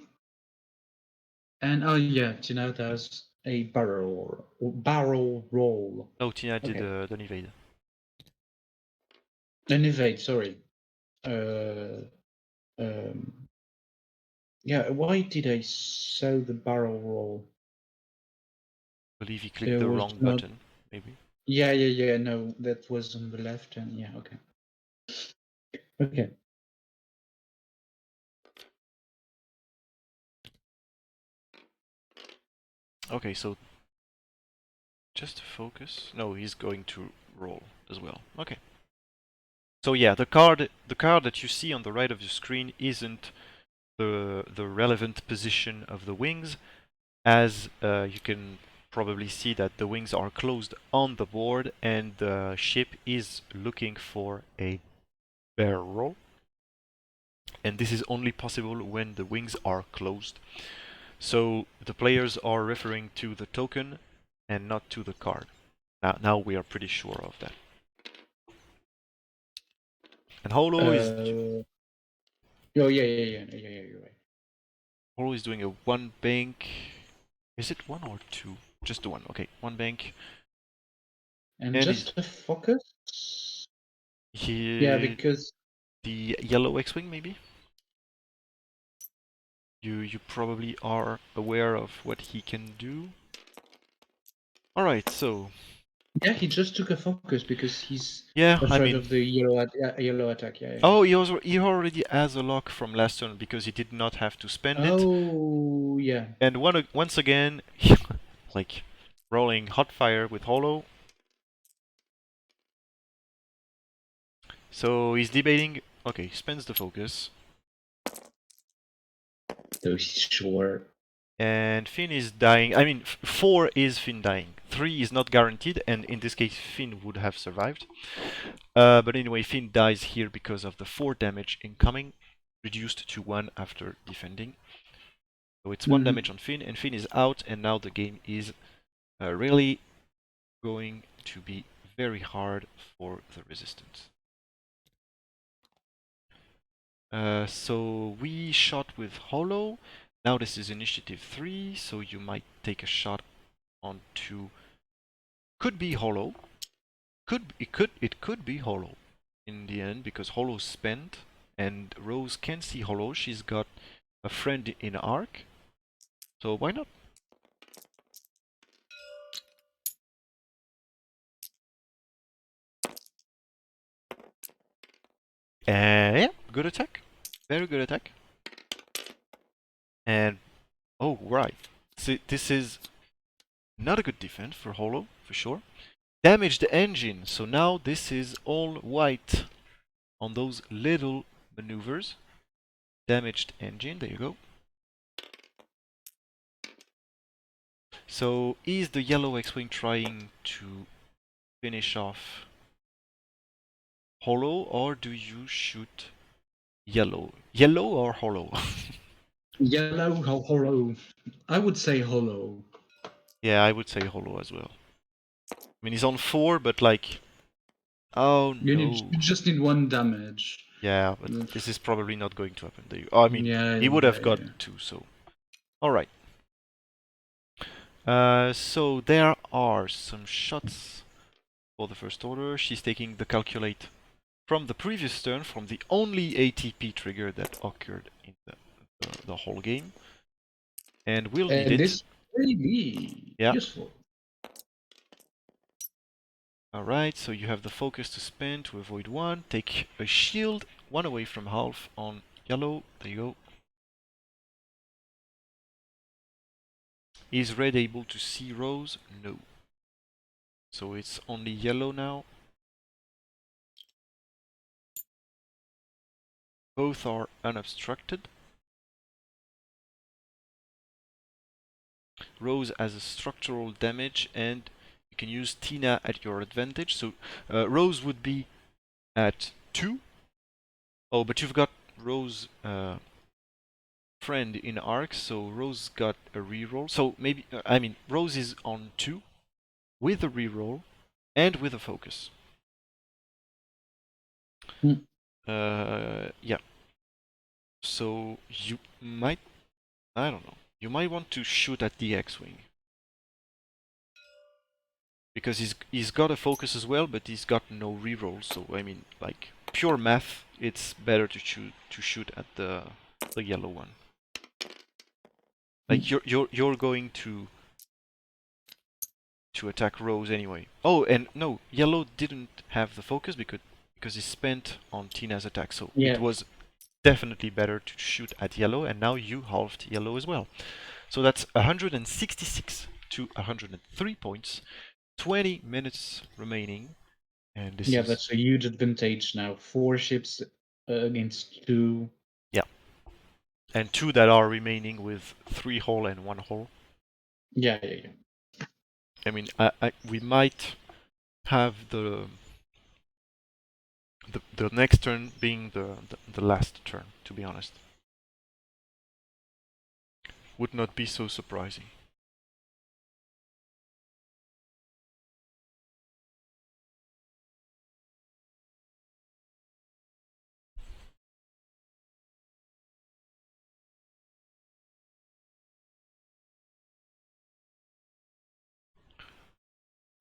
and oh yeah, Tina does a barrel roll. No, Tina did Okay. an evade. An evade, sorry. Um, yeah, why did I show the barrel roll? I believe he clicked There the was wrong not. button, maybe. Yeah. No, that was on the left, and yeah, okay. Okay. Okay, so just to focus. No, he's going to roll as well. Okay. So yeah, the card that you see on the right of your screen isn't the relevant position of the wings, as you can probably see that the wings are closed on the board and the ship is looking for a barrel, and this is only possible when the wings are closed. So the players are referring to the token and not to the card. Now we are pretty sure of that. And Holo is Oh yeah. You're right. Holo is doing a 1 bank. Is it 1 or 2? Just the 1. Okay, 1 bank. And And just to focus. Yeah, he because the yellow X-wing maybe. You probably are aware of what he can do. All right, so yeah, he just took a focus because he's yeah, I afraid mean, of the yellow attack. Yeah. oh, he already has a lock from last turn because he did not have to spend it. Oh yeah. And once again, like rolling hot fire with Holo. So he's debating. Okay, spends the focus. So he's sure. And Finn is dying. I mean, 4 is Finn dying. 3 is not guaranteed, and in this case, Finn would have survived. But anyway, Finn dies here because of the 4 damage incoming, reduced to 1 after defending. So it's 1 damage on Finn, and Finn is out, and now the game is really going to be very hard for the resistance. So we shot with Holo. Now this is initiative 3, so you might take a shot onto. Could be Holo. It could be Holo in the end, because Holo's spent and Rose can see Holo. She's got a friend in Arc, so why not? Yeah, good attack, very good attack. And oh right, see, this is not a good defense for Holo for sure. Damage the engine, so now this is all white on those little maneuvers. Damaged engine, there you go. So is the yellow X-Wing trying to finish off Holo, or do you shoot yellow? Yellow or Holo? Yellow, hollow. I would say hollow. Yeah, I would say hollow as well. I mean, he's on 4, but like... Oh no. You just need 1 damage. Yeah, but this is probably not going to happen. I mean, he would have got 2, so... Alright. So there are some shots for the first order. She's taking the calculate from the previous turn, from the only ATP trigger that occurred in the whole game. And we'll need it. This may be useful. Alright, so you have the focus to spend to avoid 1. Take a shield, 1 away from half on yellow. There you go. Is red able to see rose? No. So it's only yellow now. Both are unobstructed. Rose has a structural damage and you can use Tina at your advantage. So Rose would be at 2. Oh, but you've got Rose friend in arc, so Rose got a reroll. So maybe, I mean, Rose is on 2 with a reroll and with a focus. Yeah. So you might, I don't know, you might want to shoot at the X-Wing. Because he's got a focus as well, but he's got no reroll, so I mean, like, pure math, it's better to shoot at the yellow one. Like you're going to attack Rose anyway. Oh, and no, yellow didn't have the focus because he spent on Tina's attack, so it was definitely better to shoot at yellow, and now you halved yellow as well. So that's 166 to 103 points. 20 minutes remaining, and this is... that's a huge advantage now. 4 ships against 2. Yeah. And 2 that are remaining with 3 hull and 1 hull. Yeah. I mean, we might have the next turn being the last turn, to be honest. Would not be so surprising.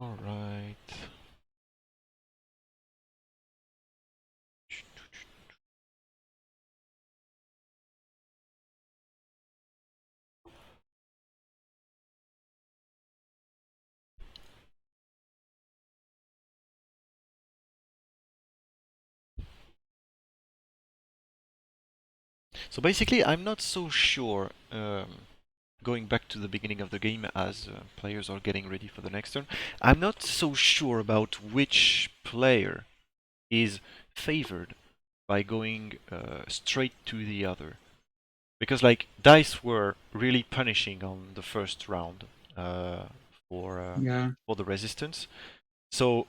All right. So basically, I'm not so sure, going back to the beginning of the game as players are getting ready for the next turn, I'm not so sure about which player is favored by going straight to the other. Because like dice were really punishing on the first round for the resistance. So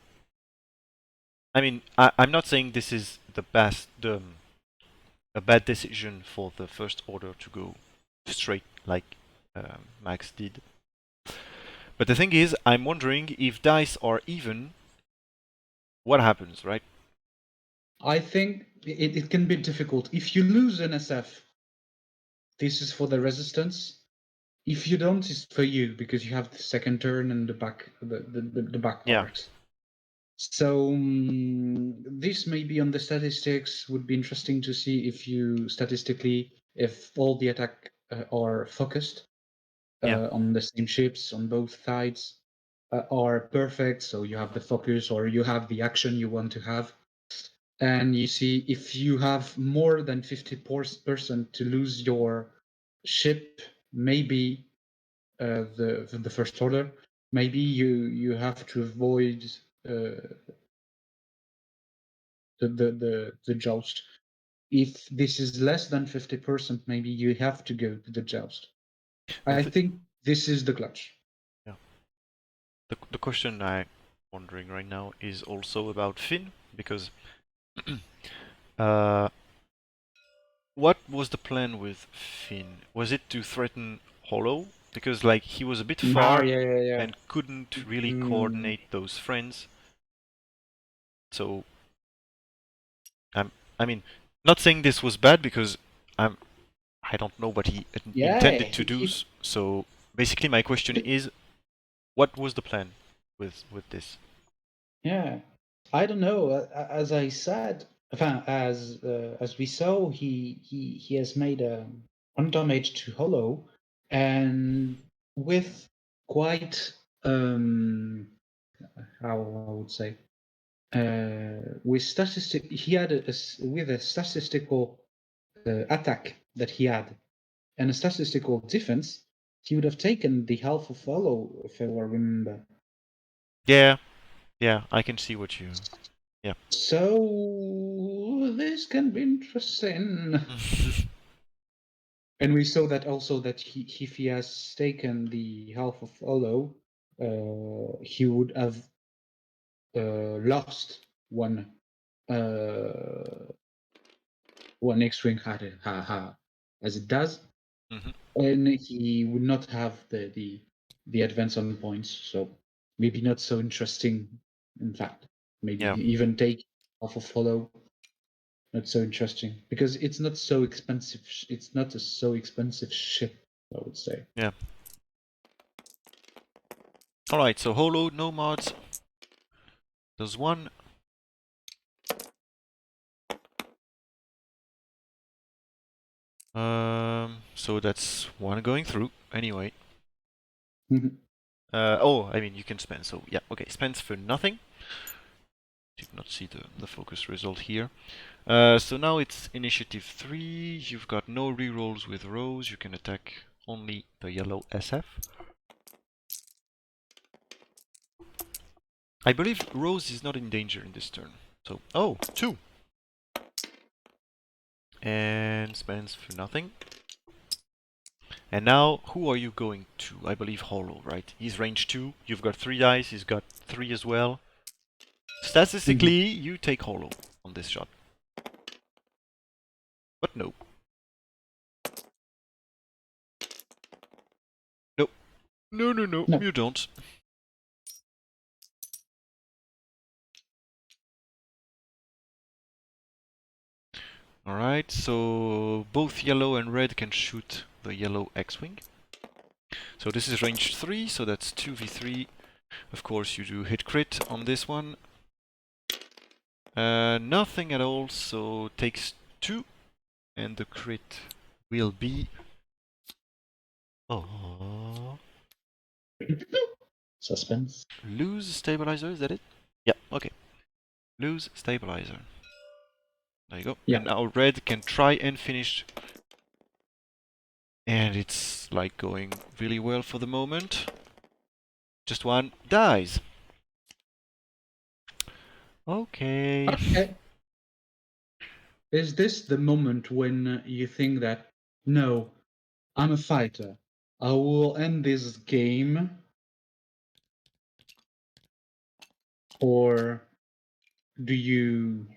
I mean, I'm not saying this is the best, a bad decision for the first order to go straight like Max did. But the thing is, I'm wondering if dice are even, what happens, right? I think it can be difficult. If you lose an SF, this is for the resistance. If you don't, it's for you because you have the second turn and the back back part. So this maybe on the statistics would be interesting to see if you statistically if all the attack are focused on the same ships on both sides are perfect. So you have the focus or you have the action you want to have, and you see if you have more than 50% to lose your ship, maybe the first order, maybe you have to avoid the joust. If this is less than 50%, maybe you have to go to the joust. I think this is the clutch. Yeah. The question I'm wondering right now is also about Finn, because what was the plan with Finn? Was it to threaten Hollow? Because like he was a bit Ah, far yeah. and couldn't really Mm. coordinate those friends. So I mean, not saying this was bad because I don't know what he intended to do. So basically, my question is, what was the plan with this? Yeah, I don't know. As I said, as we saw, he has made one damage to Hollow, and with quite how I would say with statistic he had with a statistical attack that he had and a statistical defense, he would have taken the half of Hollow if I remember. Yeah, yeah, I can see what you. Yeah. So this can be interesting. And we saw that also that if he has taken the half of Hollow, he would have lost one X-wing as it does, and he would not have the advance on points. So maybe not so interesting. In fact, maybe Yeah. even take half of Hollow. Not so interesting because it's not so expensive. It's not a so expensive ship, I would say. Yeah. All right. So Holo, no mods. There's one. So that's one going through. Anyway. Oh, I mean you can spend. So yeah. Okay. Spends for nothing. Did not see the focus result here. So now it's initiative 3. You've got no rerolls with Rose. You can attack only the yellow SF. I believe Rose is not in danger in this turn. So, oh, 2! And spends for nothing. And now, who are you going to? I believe Hollow, right? He's range 2. You've got 3 dice. He's got 3 as well. Statistically, you take Hollow on this shot. But no. No, you don't. Alright, so both yellow and red can shoot the yellow X-Wing. So this is range 3, so that's 2v3. Of course you do hit crit on this one. Nothing at all, so takes 2. And the crit will be... Oh... Suspense. Lose stabilizer, is that it? Yeah, okay. Lose stabilizer. There you go. Yeah. And now red can try and finish. And it's like going really well for the moment. Just one dies. Okay. Okay. Is this the moment when you think that, no, I'm a fighter. I will end this game? Or do you...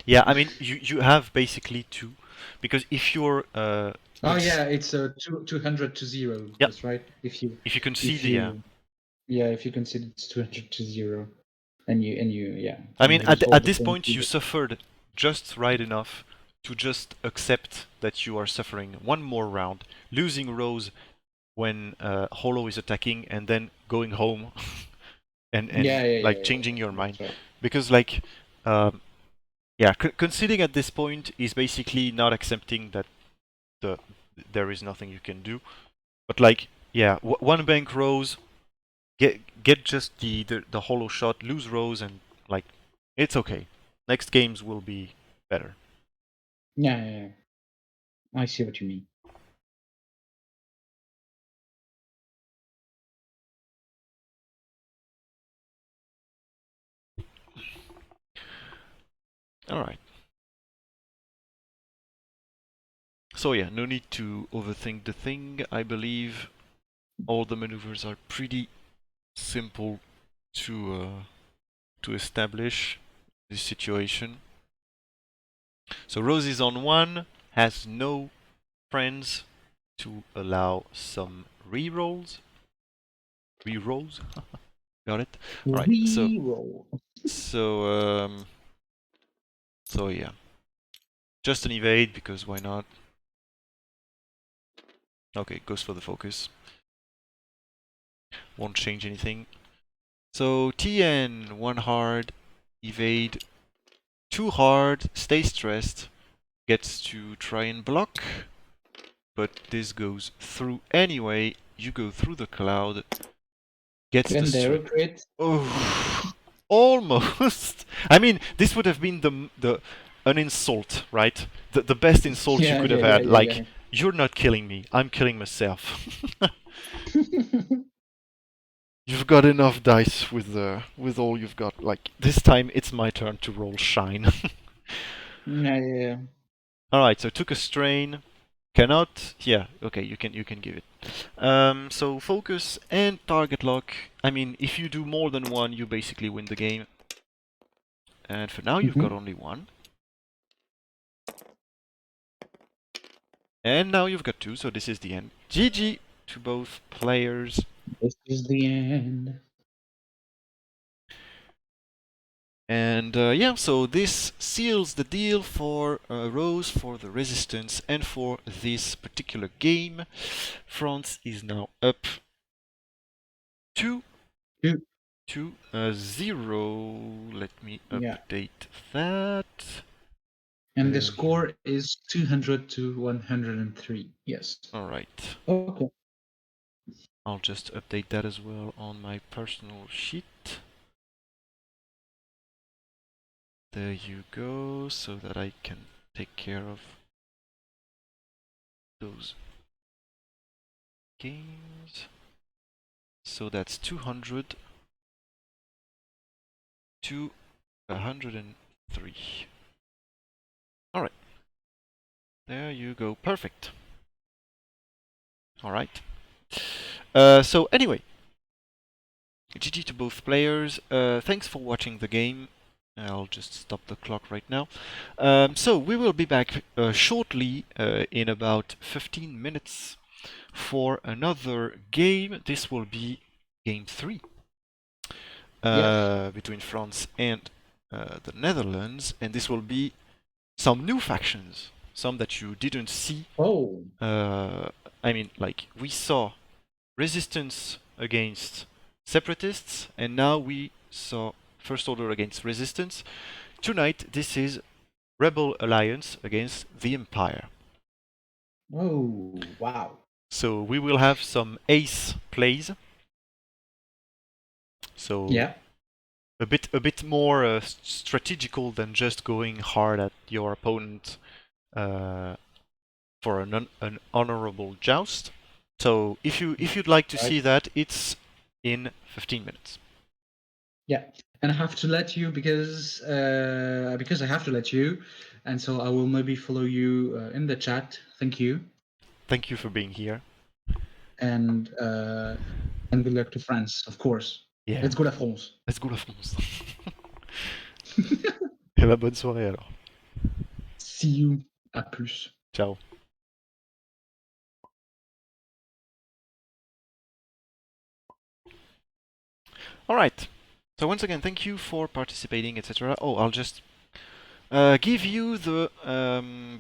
Yeah, I mean, you have basically 2. Because if you're... Oh yeah, it's a 200 to 0. Yep. That's right. If you concede, yeah, if you concede it's 200 to 0. And you yeah. I mean, at this point you suffered just right enough to just accept that you are suffering one more round, losing Rose when Hollow is attacking, and then going home and changing your mind. Right. Because like, yeah, conceding at this point is basically not accepting that there is nothing you can do. But like, yeah, one bank Rose. Get just the Hollow shot, lose Rose, and like it's okay. Next games will be better. Yeah. I see what you mean. All right. So yeah, no need to overthink the thing. I believe all the maneuvers are pretty simple to establish this situation. So Rose is on 1, has no friends to allow some rerolls. Rerolls? Got it? Alright, so Reroll. so yeah. Just an evade because why not? Okay, goes for the focus. Won't change anything. So TN, 1 hard, evade, 2 hard, stay stressed, gets to try and block, but this goes through anyway. You go through the cloud, gets the Legendary crit. Oh, almost. I mean, this would have been an insult, right? The best insult you could have had. Like, you're not killing me, I'm killing myself. You've got enough dice with all you've got. Like, this time it's my turn to roll shine. Yeah. Alright, so took a strain. Cannot, yeah, okay, you can give it. So focus and target lock. I mean, if you do more than one, you basically win the game. And for now, you've got only one. And now you've got two, so this is the end. GG to both players. This is the end. And yeah, so this seals the deal for Rose, for the Resistance, and for this particular game. France is now up 2-0. Let me update that. And the score is 200 to 103. Yes. Alright. Okay. I'll just update that as well on my personal sheet. There you go, so that I can take care of those games. So that's 200 to 103. Alright. There you go. Perfect. Alright. So anyway, GG to both players. Thanks for watching the game. I'll just stop the clock right now. So we will be back shortly, in about 15 minutes, for another game. This will be game 3 between France and the Netherlands, and this will be some new factions, some that you didn't see. I mean, like, we saw Resistance against Separatists, and now we saw First Order against Resistance. Tonight, this is Rebel Alliance against the Empire. Oh, wow. So we will have some ace plays. So a bit more strategical than just going hard at your opponent for an honorable joust. So if you'd like to see that, it's in 15 minutes. Yeah, and I have to let you because I have to let you, and so I will maybe follow you in the chat. Thank you. Thank you for being here. And good luck to France, of course. Yeah. Let's go la France. Let's go la France. Et bah, bonne soirée alors. See you. À plus. Ciao. Alright. So once again, thank you for participating, etc. Oh, I'll just give you the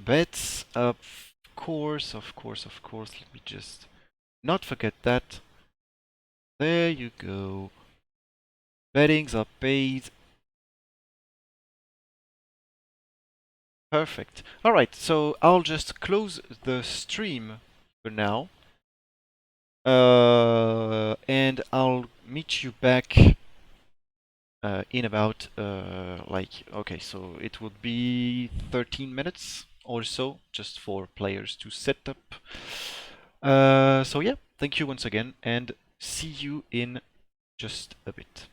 bets. Of course. Let me just not forget that. There you go. Bettings are paid. Perfect. Alright, so I'll just close the stream for now. And I'll meet you back in about, okay, so it would be 13 minutes or so, just for players to set up. So yeah, thank you once again, and see you in just a bit.